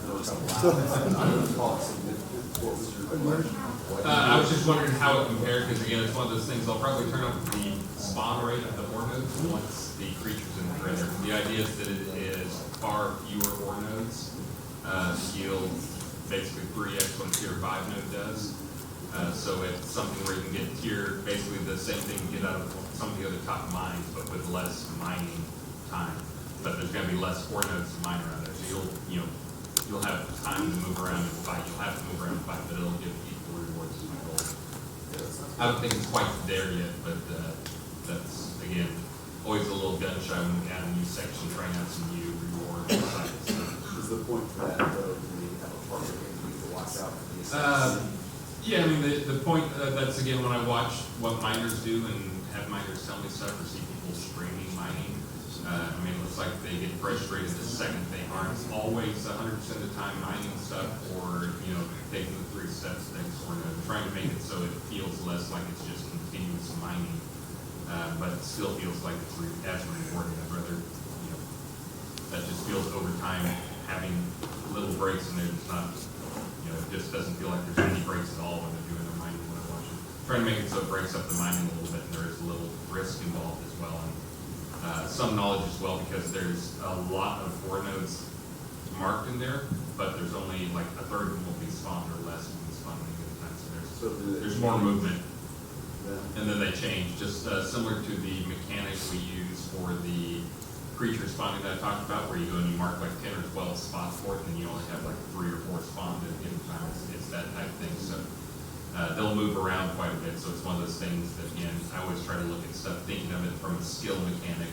I was just wondering how it compared, because again, it's one of those things, I'll probably turn up the spawn rate of the ore nodes once the creature's in the render. The idea is that it is far fewer ore nodes, yield basically 3x what a tier 5 node does. So it's something where you can get tier, basically the same thing you get out of some of the other top mines, but with less mining time. But there's gonna be less ore nodes to mine around there, so you'll have time to move around and fight. You'll have to move around and fight, but it'll give equal rewards is my goal. I don't think it's quite there yet, but that's, again, always a little gun shy when we add a new section, trying out some new rewards. Is the point for that, though, we have a partner that we can watch out for these? Yeah, I mean, the point, that's again when I watch what miners do and have miners tell me stuff or see people streaming mining. I mean, it looks like they get frustrated the second they aren't always 100% of the time mining stuff, or, you know, taking the 3 steps things, or trying to make it so it feels less feels like it's just continuous mining, but it still feels like it's as rewarding. I'd rather, you know, that just feels over time having little breaks in there. It's not, you know, it just doesn't feel like there's any breaks at all when they're doing their mining when I'm watching. Trying to make it so it breaks up the mining a little bit, and there is a little risk involved as well, and some knowledge as well, because there's a lot of 4 nodes marked in there, but there's only like a third of them will be spawned or less will be spawned at a time. So there's more movement, and then they change, just similar to the mechanic we use for the creature spawning that I talked about, where you go and you mark like 10 or 12 spots for it, and you only have like 3 or 4 spawned at any time. It's that type thing. So they'll move around quite a bit. So it's one of those things that, again, I always try to look at stuff thinking of it from a skill mechanic.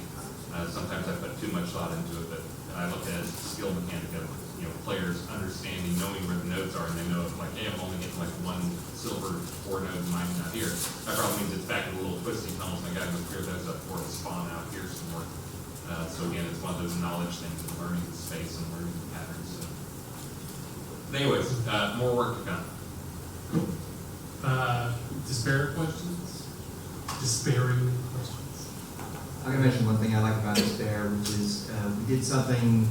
Sometimes I put too much thought into it, but I look at it as a skill mechanic of, you know, players understanding, knowing where the nodes are, and they know if like, hey, I'm only getting like 1 silver 4 node mining out here. That probably means it's back in a little twisty tunnels, and I gotta go clear those up for it to spawn out here some more. So again, it's one of those knowledge things of learning the space and learning the patterns. So. Anyways, more work to come. Despair questions? Despairing questions? I'm gonna mention one thing I like about Despair, which is we did something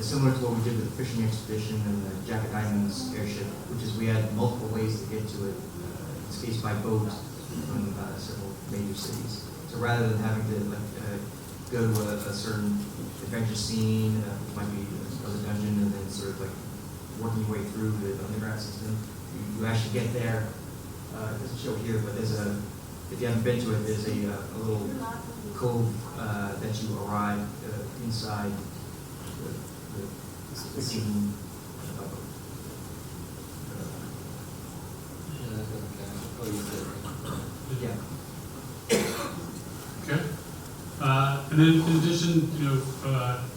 similar to what we did with the fishing expedition and the Jack of Diamonds airship, which is we had multiple ways to get to it. In this case, by boat from several major cities. So rather than having to go to a certain adventure scene, which might be another dungeon, and then sort of like working your way through the underground system, you actually get there. It doesn't show here, but there's if you haven't been to it, there's a little cove that you arrive inside the scene. Yeah. Okay. And then in addition, you know,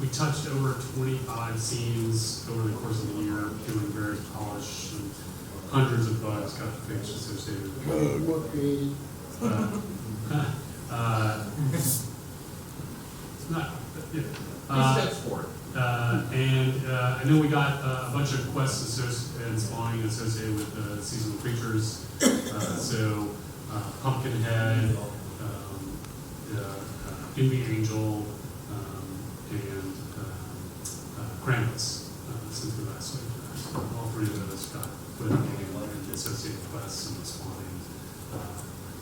we touched over 25 scenes over the course of the year, doing various polish, and hundreds of bugs got fixed associated with it. It's not, yeah. Steps forward. And I know we got a bunch of quests and spawning associated with seasonal creatures. So Pumpkinhead, Envy Angel, and Krampus, since we last week. All 3 of those got put in the associated quests and the spawning,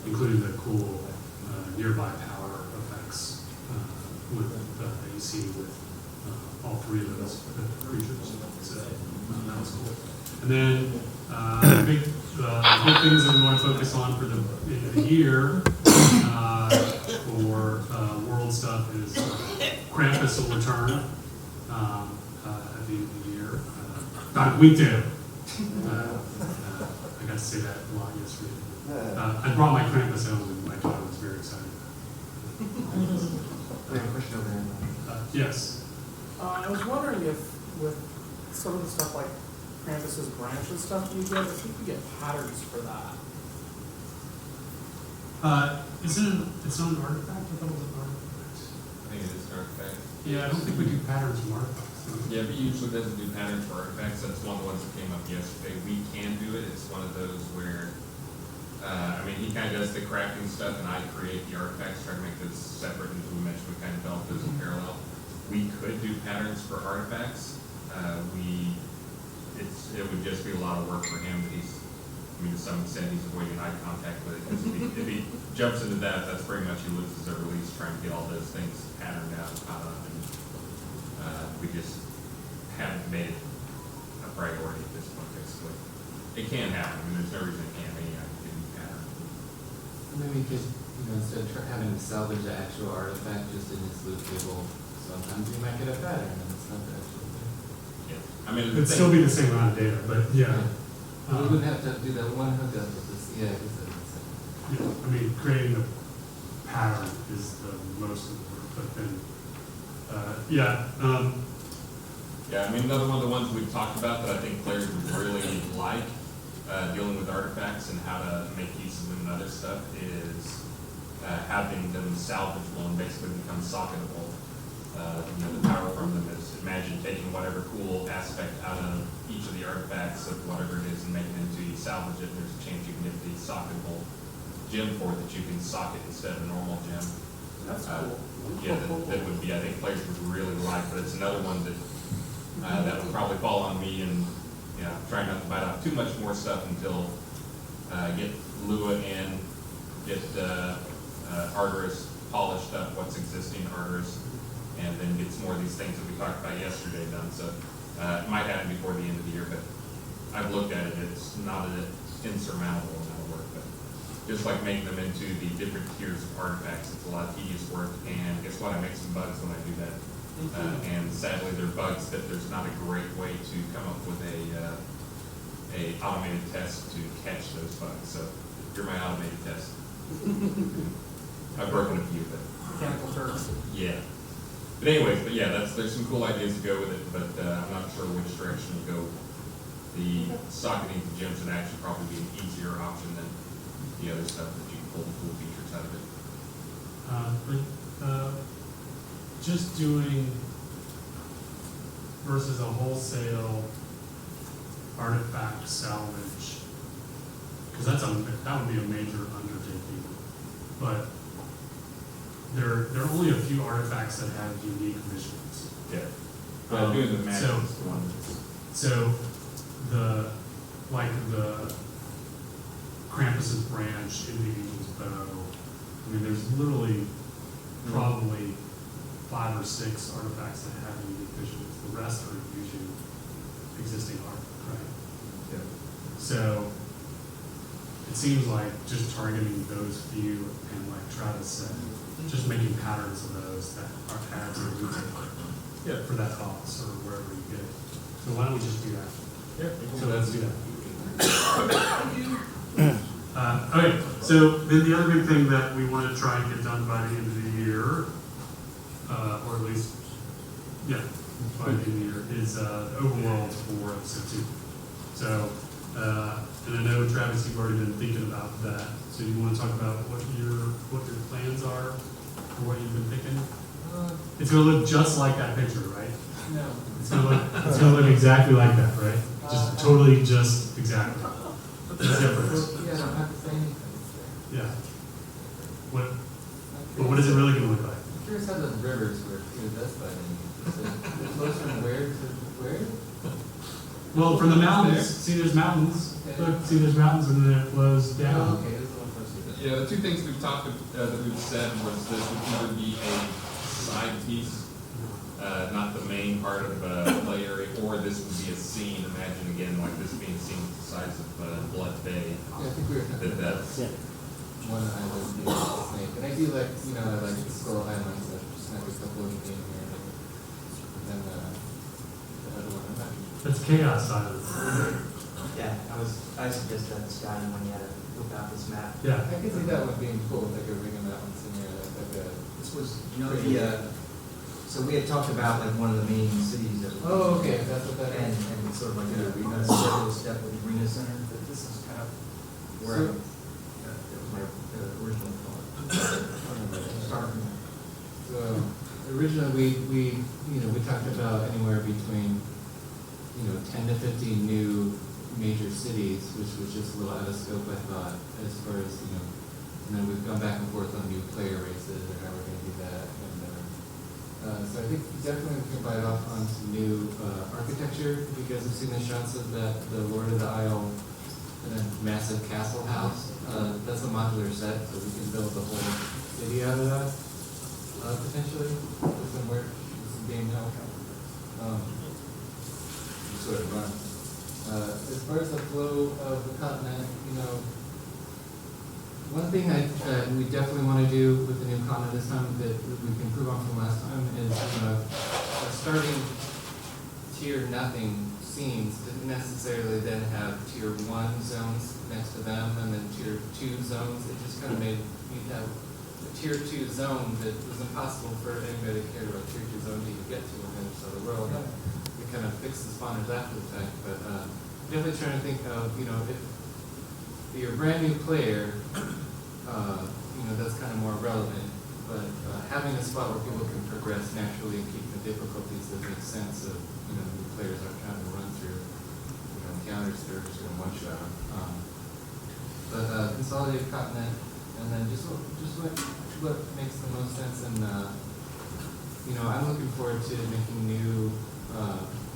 including the cool nearby power effects that you see with all 3 of those creatures. So that was cool. And then big things that we want to focus on for the year for world stuff is Krampus will return at the end of the year. Got a week to. I got to say that a lot yesterday. I brought my Krampus home, and my daughter was very excited. I have a question over there. Yes. I was wondering if with some of the stuff like Krampus's branch and stuff you get, if you could get patterns for that. Isn't it its own artifact? I thought it was an artifact. I think it is an artifact. Yeah, I don't think we do patterns from artifacts. Yeah, but usually doesn't do patterns for artifacts. That's one of the ones that came up yesterday. We can do it. It's one of those where, I mean, he kind of does the crafting stuff, and I create the artifacts, try to make those separate. And as we mentioned, we kind of develop those in parallel. We could do patterns for artifacts. It would just be a lot of work for him. But to some extent, he's avoiding eye contact with it, because if he jumps into that, that's pretty much he loses a release trying to get all those things patterned out and caught up. And we just haven't made it a priority at this point, basically. It can happen. I mean, there's no reason it can't be. I can pattern. Maybe because, you know, instead of having to salvage the actual artifact just in his loot table, sometimes you might get a pattern and it's not the actual thing. Yeah. I mean, It'd still be the same amount of data, but yeah. We wouldn't have to do that one hookup with this. Yeah, I guess that makes sense. Yeah, I mean, creating a pattern is the most of the work, but then, yeah. Yeah, I mean, another one of the ones we've talked about that I think players would really like, dealing with artifacts and how to make use of them and other stuff, is having them salvageable and basically become socketable. You know, the power from them is, imagine taking whatever cool aspect out of each of the artifacts of whatever it is and making it into, you salvage it, there's a chance you can get the socketable gym for it that you can socket instead of a normal gym. That's cool. Yeah, that would be, I think players would really like, but it's another one that, that would probably fall on me and, you know, try not to bite off too much more stuff until, get Lua in, get, Arteris polished up, what's existing Arteris, and then get some more of these things that we talked about yesterday done, so, it might happen before the end of the year, but I've looked at it, it's not an insurmountable amount of work, but just like making them into the different tiers of artifacts, it's a lot of tedious work, and guess what, I make some bugs when I do that. And sadly, they're bugs that there's not a great way to come up with a automated test to catch those bugs, so you're my automated test. I've broken a few, but. Mechanical Turks. Yeah. But anyways, but yeah, there's some cool ideas to go with it, but I'm not sure which direction to go. The socketing to gyms would actually probably be an easier option than the other stuff that you can pull the cool features out of it. Just doing versus a wholesale artifact salvage, because that would be a major undertaking. But there are only a few artifacts that have unique missions. Yeah. Doing the magic is the one that's. So the Krampus's branch in the Angel's Bow, I mean, there's literally probably 5 or 6 artifacts that have unique missions. The rest are using existing art, right? Yeah. So it seems like just targeting those few and like Travis said, just making patterns of those that are added to the retailer. Yeah, for that cost or wherever you get it. So why don't we just do that? Yeah. So let's do that. Okay, so then the other big thing that we want to try and get done by the end of the year, or at least, yeah, by the end of the year, is overworld for episode 2. So, and I know Travis, you've already been thinking about that. So you want to talk about what your plans are, or what you've been thinking? It's going to look just like that picture, right? No. It's gonna look exactly like that, right? Just totally, just exactly. The difference. Yeah, I don't have to say anything. Yeah. But what is it really gonna look like? I'm curious how the rivers work too, that's what I mean. So it flows from where to where? Well, from the mountains, see there's mountains. Look, see there's mountains and then it flows Oh, down. okay, this is one person. Yeah, the two things we've talked, that we've said was this would either be a side piece, not the main part of play area, or this would be a scene. Imagine again, like this being a scene the size of Blood Bay. Yeah, I think we were talking about one island being a snake. And I do like, you know, I like the Skull Islands, so just have a couple of them in here. And then the other one, I'm not That's Chaos Island. Yeah, I suggested that to Scotty when he had to whip out this map. Yeah. I can see that one being cool, like a ring of mountains in here, like a. This was, you know, so we had talked about like one of the main cities that. Oh, okay, that's what that And, is. and sort of like a circle step with the arena center, but this is kind of where, it was my original thought. Start from there. So originally we talked about anywhere between, 10 to 15 new major cities, which was just a little out of scope, I thought, as far as, and then we've gone back and forth on new player races and how we're gonna do that. And so I think definitely we can bite off on some new architecture. You guys have seen the shots of the Lord of the Isle massive castle house. That's a modular set, so we can build the whole city out of that, potentially, with some work, with some game help. Sort of run. As far as the flow of the continent, one thing we definitely want to do with the new continent this time that we can improve on from last time is, starting tier nothing scenes didn't necessarily then have tier 1 zones next to them and then tier 2 zones. It just kind of made you'd have a tier 2 zone that was impossible for anybody to care about tier 2 zone to even get to in the other side of the world. We kind of fixed the spawners after the fact, but definitely trying to think of, if you're a brand new player, that's kind of more relevant, but having a spot where people can progress naturally and keep the difficulties that make sense of, new players aren't trying to run through, encounters that are just going to one-shot them. But Consolidated Continent, And then just what makes the most sense, and you know, I'm looking forward to making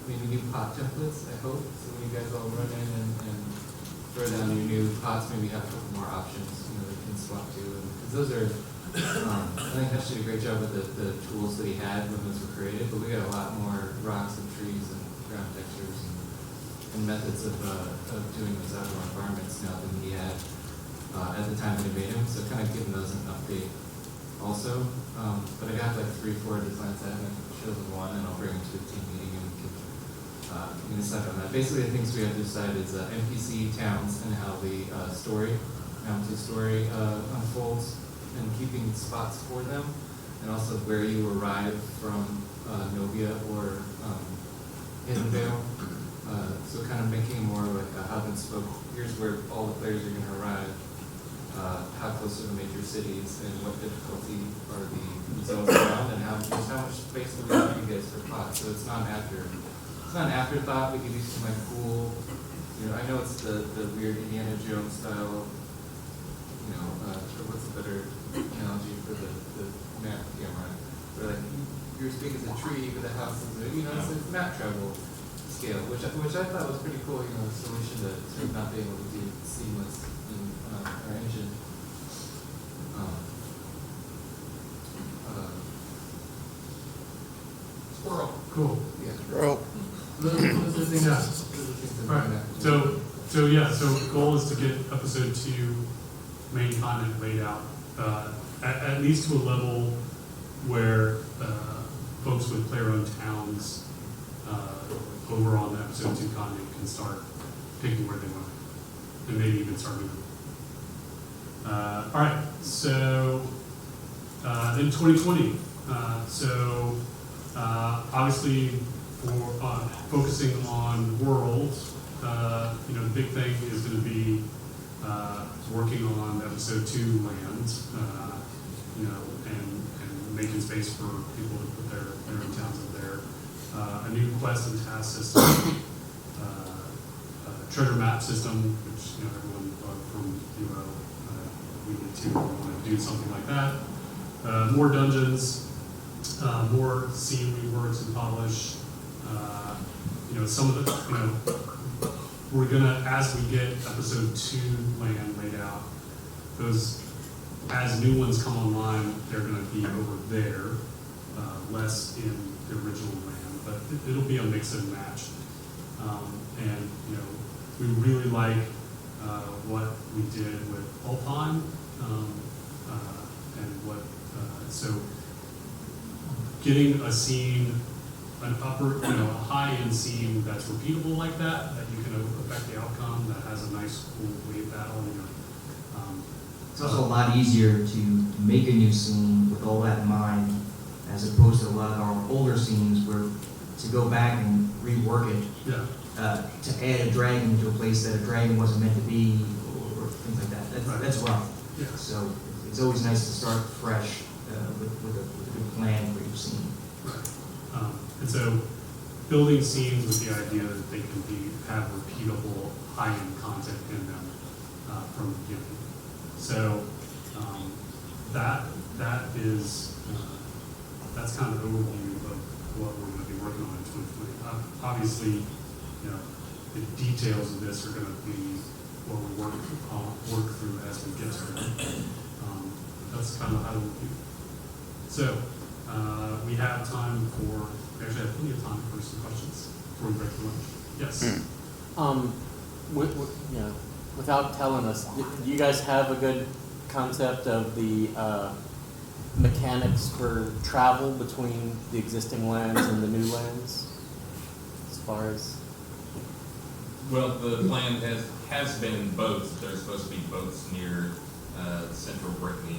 maybe new pot templates, I hope. So when you guys all run in and throw down your new pots, maybe have a couple more options, you know, that you can swap to. Because those are, I think Hutch did a great job with the tools that he had when those were created, but we got a lot more rocks and trees and ground textures and methods of doing those outdoor environments now than he had at the time that he made them. So kind of giving those an update also. But I got like 3-4 designs I haven't chosen one, and I'll bring them to the team meeting and we can decide on that. Basically, the things we have to decide is NPC towns and how the story unfolds, and keeping spots for them, and also where you arrive from Novia or Hidden Vale. So kind of making more like a hub and spoke. Here's where all the players are going to arrive. How close are the major cities, and what difficulty are the zones around, and how much space do we give you guys for pots. So it's not an afterthought. We could do some like cool, you know, I know it's the weird Indiana Jones style, you know, what's a better analogy for the map camera, where like you're as big as a tree, but the house is, you know, it's map travel scale, which I thought was pretty cool, you know, the solution to sort of not being able to do seamless in our engine. Squirrel. Cool. Yeah. Well, Those are the things. Yeah. Those are the things that All right, so goal is to get episode 2 main content laid out, at least to a level where folks with player-owned towns over on the episode 2 content can start picking where they want it, and maybe even start moving. All right, so in 2020, obviously for focusing on world, you know, the big thing is going to be working on episode 2 land, you know, and making space for people to put their own towns up there. A new quest and task system, treasure map system, which, you know, everyone from UO, we need to want to do something like that. More dungeons, more scene reworks and polish. You know, some of the, you know, we're gonna, as we get episode 2 land laid out, those, as new ones come online, they're gonna be over there, less in the original land, but it'll be a mix and match. And, you know, we really like what we did with Alpine, and what, so getting a scene, an upper, you know, a high-end scene that's repeatable like that you can affect the outcome, that has a nice cool wave battle, you know. It's also a lot easier to make a new scene with all that in mind, as opposed to a lot of our older scenes where to go back and rework it, Yeah. to add a dragon to a place that a dragon wasn't meant to be, or things like that. That's rough. Yeah. So it's always nice to start fresh with a good plan for each scene. Right. And so building scenes with the idea that they can have repeatable high-end content in them from the beginning. So that is that's kind of an overview of what we're going to be working on in 2020. Obviously, you know, the details of this are going to be what we work through as we get to it. That's kind of how we'll do. So we have time for. We actually have plenty of time for some questions before we break for lunch. Yes. You know, without telling us, do you guys have a good concept of the mechanics for travel between the existing lands and the new lands, as far as? Well, the plan has been boats. There's supposed to be boats near central Brittany.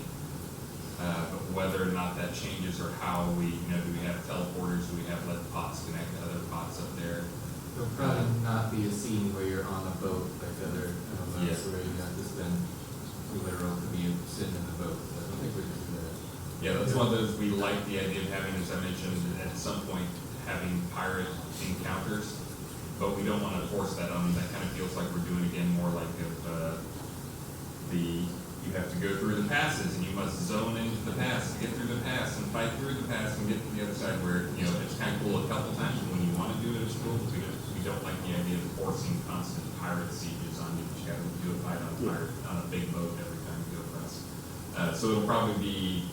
But whether or not that changes, or how we, you know, do we have teleporters, do we have let pots connect to other pots up there? There'll probably not be a scene where you're on a boat like other Yes. where you have to spend literal commute sitting in the boat. I don't think we can do that. Yeah, that's one of those, we like the idea of having, as I mentioned, at some point, having pirate encounters, but we don't want to force that on them. That kind of feels like we're doing again more like if you have to go through the passes, and you must zone into the pass to get through the pass, and fight through the pass and get to the other side, where, you know, it's kind of cool a couple times, and when you want to do it, it's cool, but we don't like the idea of forcing constant pirate sieges on you, but you gotta do a fight on a big boat every time you go across. So it'll probably be,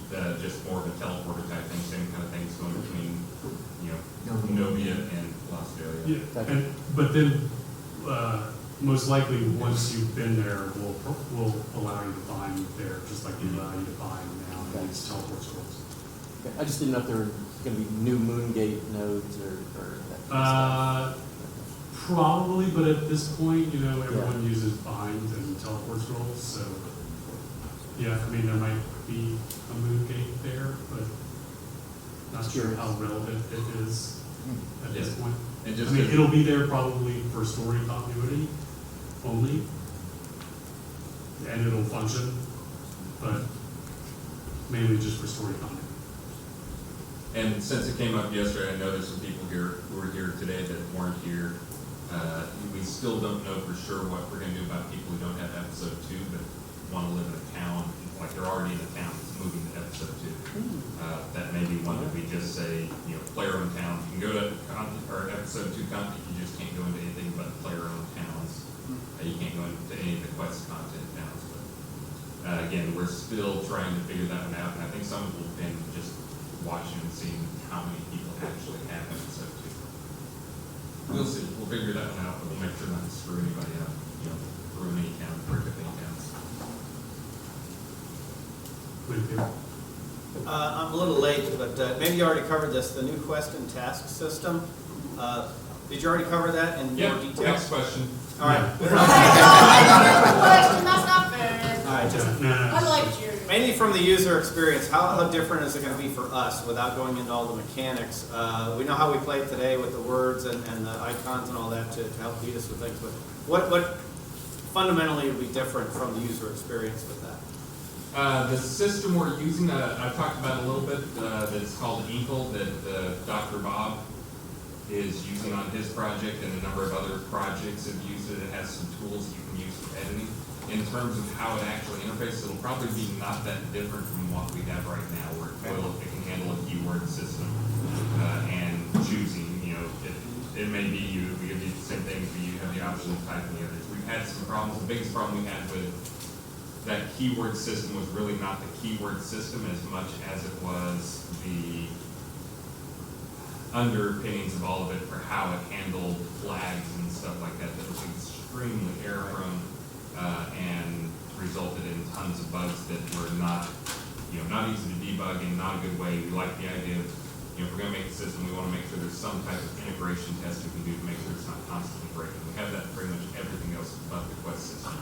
just more of a teleporter type thing, same kind of things going between, you know, Novia and Las Vegas. Yeah, but then, most likely, once you've been there, we'll allow you to bind there, just like we allow you to bind now in these teleport scrolls. Okay, I just didn't know if there were gonna be new Moongate nodes or that kind of stuff. Probably, but at this point, you know, everyone uses bind and teleport scrolls, so, yeah, I mean, there might be a Moongate there, but not sure how relevant it is at this point. And I just mean, it'll be there probably for story continuity only, and it'll function, but mainly just for story continuity. And since it came up yesterday, I know there's some people here who are here today that weren't here. We still don't know for sure what we're gonna do about people who don't have episode 2, but wanna live in a town, like they're already in a town that's moving to episode 2. That may be one that we just say, you know, player-owned towns. You can go to or episode 2 content, you just can't go into anything but player-owned towns. You can't go into any of the quest content towns. But again, we're still trying to figure that one out, and I think some people have been just watching and seeing how many people actually have episode 2. We'll see. We'll figure that one out, but we'll make sure not to screw anybody up. You know, ruin any town, break up any towns. I'm a little late, but maybe you already covered this, the new quest and task system. Did you already cover that in more detail? Next question. All right. Question, that's not fair. All right, just I liked you. mainly from the user experience, how different is it going to be for us without going into all the mechanics? We know how we played today with the words and the icons and all that to help lead us with things, but what fundamentally would be different from the user experience with that? The system we're using, I've talked about a little bit, that's called Inkle, that Dr. Bob is using on his project, and a number of other projects have used it. It has some tools you can use for editing. In terms of how it actually interfaces, it'll probably be not that different from what we have right now, where it can handle a keyword system and choosing, you know, it may be we give you the same thing, but you have the option of typing the others. We've had some problems. The biggest problem we had with that keyword system was really not the keyword system as much as it was the underpinnings of all of it for how it handled flags and stuff like that. That was extremely error prone and resulted in tons of bugs that were not easy to debug and not a good way. We like the idea of, you know, if we're gonna make a system, we wanna make sure there's some type of integration test we can do to make sure it's not constantly breaking. We have that for pretty much everything else but the quest system.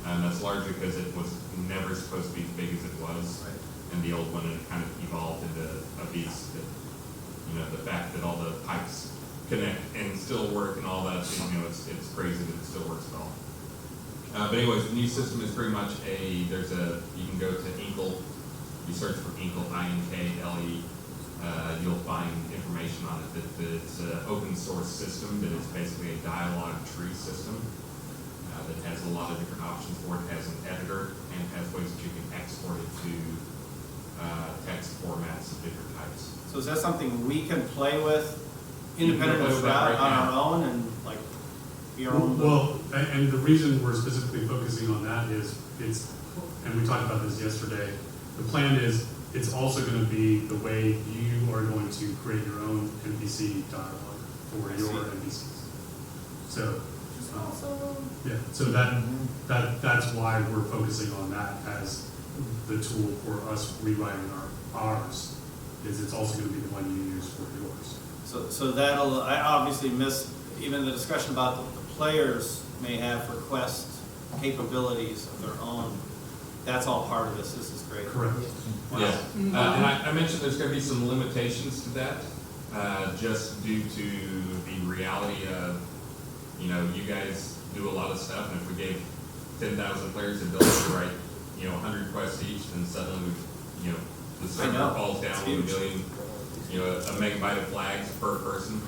And that's largely because it was never supposed to be as big as it was in the old one, and it kind of evolved into a beast that, you know, the fact that all the pipes connect and still work and all that, you know, it's crazy that it still works at all. But anyways, the new system is pretty much you can go to Inkle, you search for Inkle, I-N-K-L-E, you'll find information on it. It's an open source system that is basically a dialogue tree system that has a lot of different options for it. It has an editor and has ways that you can export it to text formats of different types. So is that something we can play with independently on our own and like be our own? Well, and the reason we're specifically focusing on that is and we talked about this yesterday, the plan is it's also going to be the way you are going to create your own NPC dialogue for your NPCs. So, yeah, so that's why we're focusing on that as the tool for us rewriting ours. Is it's also going to be the one you use for yours. So that'll, I obviously missed even the discussion about the players may have request capabilities of their own. That's all part of this. This is great. Correct. Wow. Yeah, and I mentioned there's going to be some limitations to that, just due to the reality of, you know, you guys do a lot of stuff, and if we gave 10,000 players the ability to write, you know, 100 quests each, then suddenly you know, the server falls down with 1 million, you know, a megabyte of flags per person.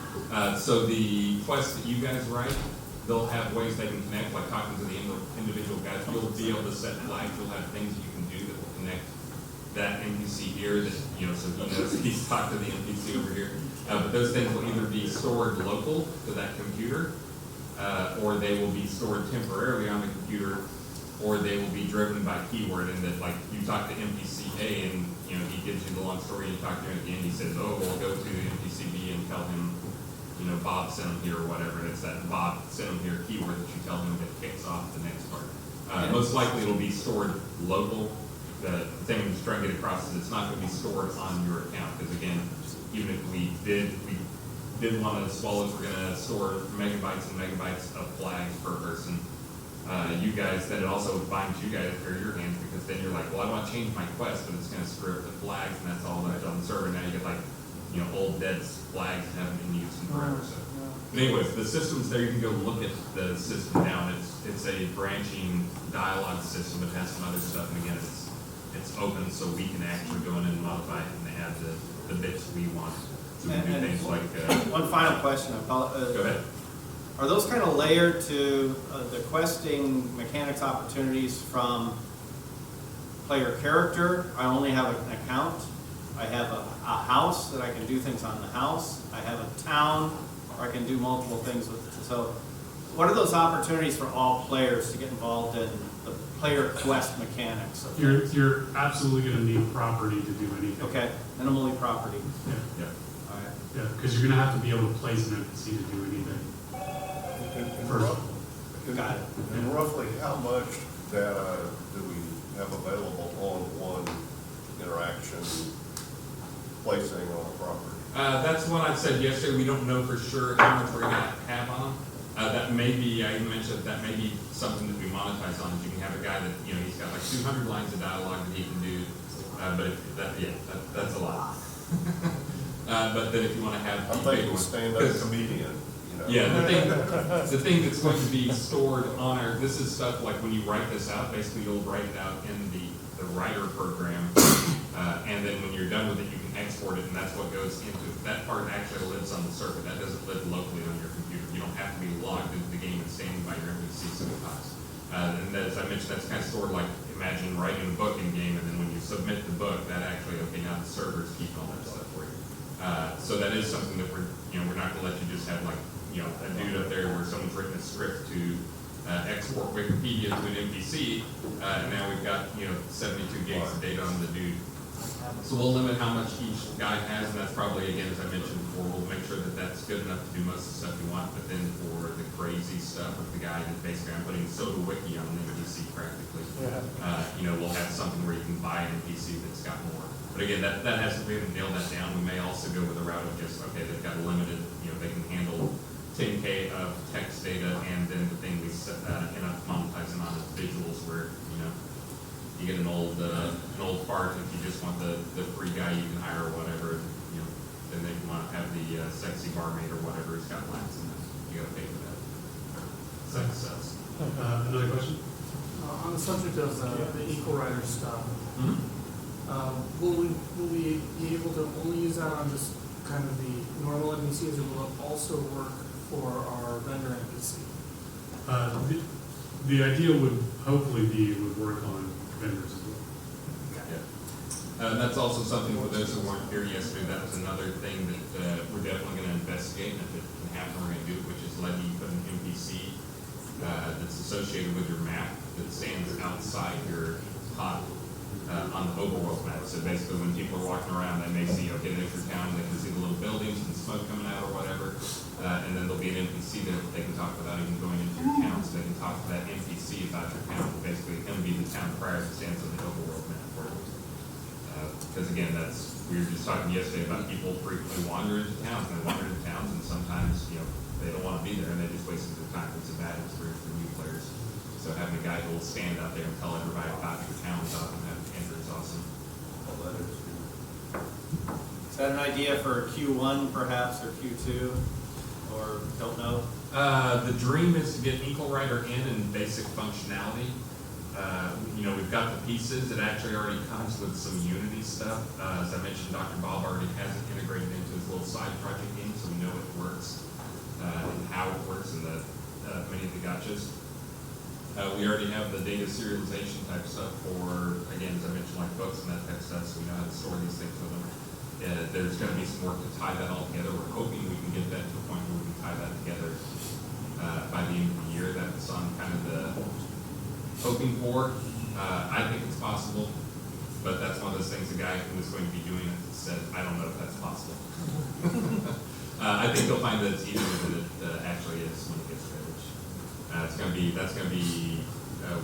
So the quests that you guys write, they'll have ways they can connect, like talking to the individual guys. You'll be able to set flags. You'll have things you can do that will connect that NPC here that, so he knows he's talked to the NPC over here. But those things will either be stored local to that computer, or they will be stored temporarily on the computer, or they will be driven by keyword. And that, like, you talk to NPC A and, he gives you the long story, and you talk to him at the end, he says, oh, we'll go to NPC B and tell him, Bob sent him here or whatever, and it's that Bob sent him here keyword that you tell him that kicks off the next part. Most likely it'll be stored local. The thing I'm just trying to get across is it's not going to be stored on your account, because again, even if we did want to swallow it, we're going to store megabytes and megabytes of flags per person. You guys, then it also binds you guys for your hands, because then you're like, well, I want to change my quest, but it's going to screw up the flags, and that's all that's on the server. Now you get like, old dead flags that haven't been used in forever. So, but anyways, the system's there. You can go look at the system now. It's a branching dialogue system. It has some other stuff, and again, it's open, so we can actually go in and modify it and add the bits we want. So we can do things like. One final question. Go ahead. Are those kind of layered to the questing mechanics opportunities from player character? I only have an account. I have a house that I can do things on the house. I have a town where I can do multiple things with it. So what are those opportunities for all players to get involved in the player quest mechanics? You're absolutely going to need property to do anything. Okay, minimally property. Yeah. All right. Yeah, because you're going to have to be able to place an NPC to do anything. Got it. And roughly how much data do we have available on one interaction placing on a property? That's what I said yesterday. We don't know for sure how much we're going to have on them. That may be, I even mentioned that may be something that we monetize on. You can have a guy that, he's got like 200 lines of dialogue that he can do. But that's a lot. But then if you want to have I'm thinking stand-up comedian. Yeah, the thing that's going to be stored on this is stuff like when you write this out, basically you'll write it out in the writer program, and then when you're done with it, you can export it, and that's what goes into it. That part actually lives on the server. That doesn't live locally on your computer. You don't have to be logged into the game and standing by your NPC sometimes. And as I mentioned, that's kind of stored like, imagine writing a book in game, and then when you submit the book, that actually, okay, now the server's keeping all that stuff for you. So that is something that we're not going to let you just have like, a dude up there where someone's written a script to export Wikipedia to an NPC, and now we've got 72 gigs of data on the dude. So we'll limit how much each guy has, and that's probably, again, as I mentioned before, we'll make sure that that's good enough to do most of the stuff you want. But then for the crazy stuff with the guy that basically I'm putting Soda Wiki on an NPC practically, we'll have something where you can buy an NPC that's got more. But again, that hasn't really nailed that down. We may also go with a route of just, okay, they've got a limited, they can handle 10K of text data, and then the thing we end up monetizing on is visuals, where you get an old fart if you just want the free guy you can hire or whatever. Then they want to have the sexy barmaid or whatever who's got lines, and you got to pay for that. Sex sells. Another question? On the subject of the equal rider stuff, will we be able to only use that on just kind of the normal NPCs, or will it also work for our vendor NPC? The idea would hopefully be it would work on vendors as well. Yeah. That's also something for those who weren't here yesterday. That was another thing that we're definitely going to investigate, and if it can happen, we're going to do it, which is letting you put an NPC that's associated with your map that stands outside your hot on the overworld map. So basically when people are walking around, they may see, okay, there's your town, they can see the little buildings and smoke coming out or whatever, and then there'll be an NPC there that they can talk without even going into your town, so they can talk to that NPC about your town, and basically him be the town crier that stands on the overworld map for you. Because again, we were just talking yesterday about people frequently wander into towns, and they wander into towns, and sometimes, they don't want to be there, and they just wasted their time. It's a bad experience for new players. So having a guy who will stand out there and tell everybody about your town without them having to enter is awesome. Is that an idea for Q1 perhaps, or Q2, or don't know? The dream is to get Equal Rider in basic functionality. We've got the pieces. It actually already comes with some Unity stuff. As I mentioned, Dr. Bob already has it integrated into his little side project game, so we know it works and how it works and many of the gotchas. We already have the data serialization type stuff for, again, as I mentioned, like books and that type of stuff. So that there's gonna be some work to tie that all together. We're hoping we can get that to a point where we can tie that together, by the end of the year. That's on kind of the hoping for. I think it's possible, but that's one of those things, the guy who was going to be doing it said, I don't know if that's possible. I think he'll find that it's easier than it actually is when it gets there, which, that's gonna be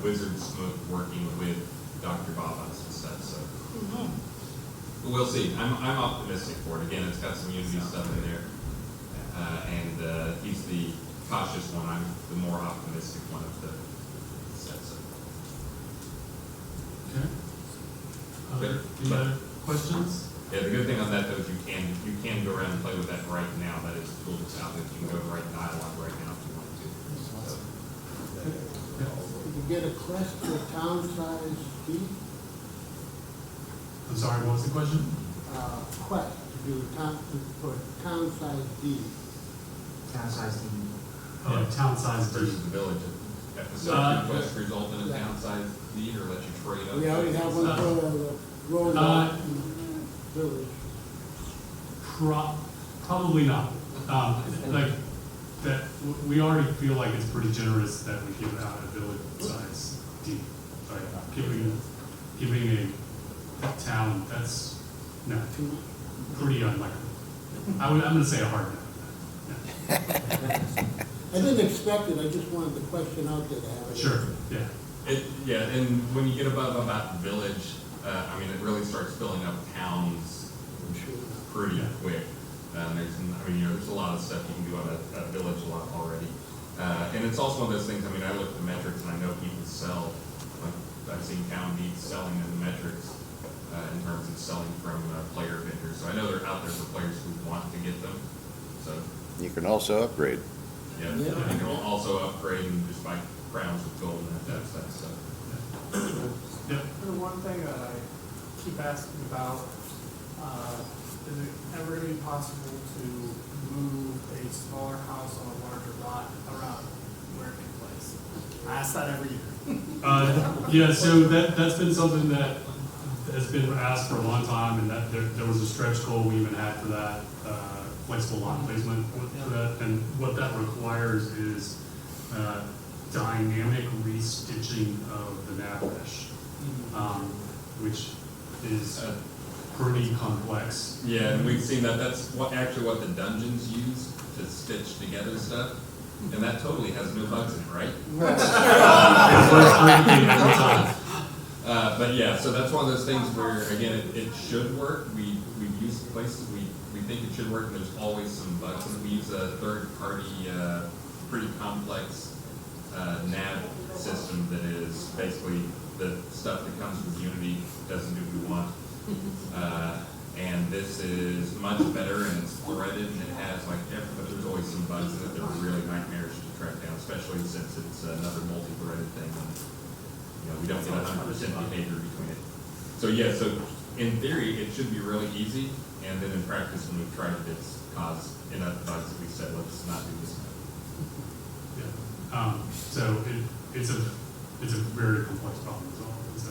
wizard smooth working with Dr. Bob on some stuff, so. But we'll see. I'm optimistic for it. Again, it's got some Unity stuff in there. And he's the cautious one. I'm the more optimistic one of the sets. Okay. Any other questions? Yeah, the good thing on that though is you can go around and play with that right now. That is a tool that's out there. You can go right dialogue right now if you want to. So, Did you get a quest for town size deed? I'm sorry, what was the question? Quest to do for town size deed. Town size team. Town size versus deed. the village. If the subject request result in a town size deed or let you trade up. We already have one for the road village. Probably not. Like, that, we already feel like it's pretty generous that we give out a village size deed. Like, giving a town, that's, no, pretty unlikely. I'm gonna say a hard no. I didn't expect it, I just wanted the question out there to have it. Sure, yeah. Yeah, and when you get above about village, I mean, it really starts filling up towns pretty quick. There's a lot of stuff you can do on a village a lot already. And it's also one of those things, I mean, I look at the metrics and I know people sell, like, I've seen town deeds selling in the metrics in terms of selling from player vendors. So I know they're out there for players who want to get them. So You can also upgrade. yeah, you can also upgrade and just buy crowns with gold and that stuff. So. Yep. The one thing that I keep asking about, is it ever going to be possible to move a smaller house on a larger lot around where it can place? I ask that every year. Yeah, so that's been something that has been asked for a long time, and that there was a stretch goal we even had for that, flexible lot placement for that. And what that requires is dynamic restitching of the nav mesh, which is pretty complex. Yeah, and we've seen that. That's what the dungeons use to stitch together stuff, and that totally has no bugs in it, right? It works perfectly every time. But yeah, so that's one of those things where, again, it should work. We've used places we think it should work, and there's always some bugs. And we use a third-party, pretty complex nav system that is basically the stuff that comes with Unity doesn't do what we want. And this is much better, and it's threaded, and it has but there's always some bugs in it that are really nightmarish to track down, especially since it's another multi-threaded thing. And, we don't get 100% behavior between it. So yeah, so in theory, it should be really easy, and then in practice, when we've tried it, it's caused enough bugs that we said, let's not do this. Yeah. So it's a very complex problem as well. And so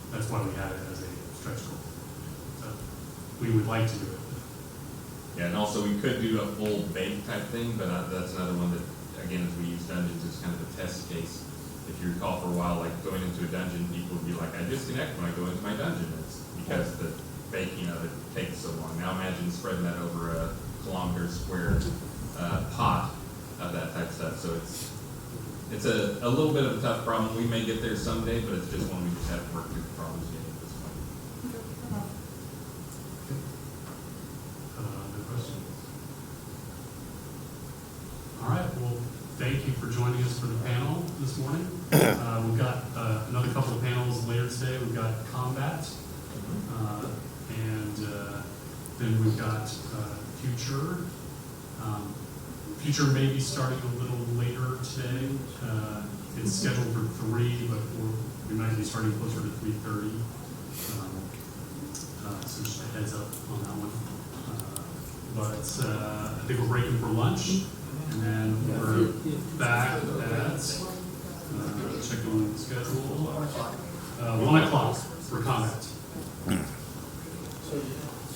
that's why we had it as a stretch goal. So we would like to do it. Yeah, and also we could do a full bake type thing, but that's another one that, again, as we use dungeons, is kind of a test case. If you recall, for a while, like going into a dungeon, people would be like, I disconnect when I go into my dungeon. It's because the baking of it takes so long. Now imagine spreading that over a kilometer square pot of that type of stuff. So it's a little bit of a tough problem. We may get there someday, but it's just one we just haven't worked through the problems yet at this point. No questions? All right, well, thank you for joining us for the panel this morning. We've got another couple of panels later today. We've got combat, and then we've got future. Future may be starting a little later today. It's scheduled for 3, but we might be starting closer to 3:30. So just a heads up on that one. But I think we're breaking for lunch, and then we're back at, checking the schedule, 1 o'clock for combat.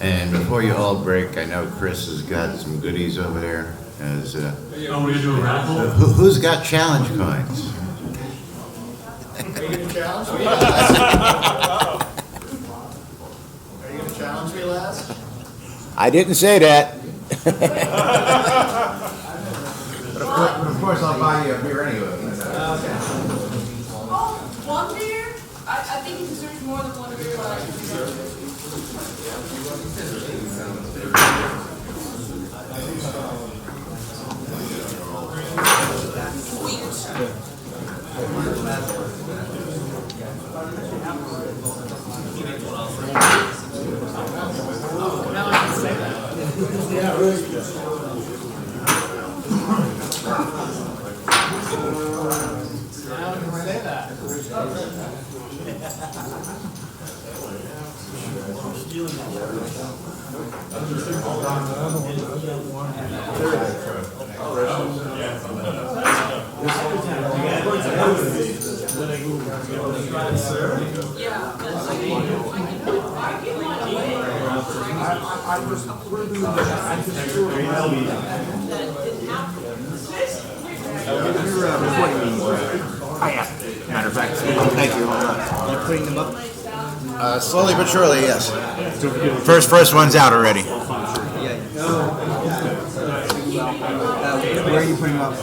And before you all break, I know Chris has got some goodies over there. As, Oh, we're gonna do a raffle? who's got challenge coins? Are you gonna challenge me? Are you gonna challenge me, Les? I didn't say that. But of course, I'll buy you a beer anyway. Oh, one beer? I think he deserves more than one beer, but Matter of fact, thank you. You're putting them up? Slowly but surely, yes. First one's out already. Where are you putting them up?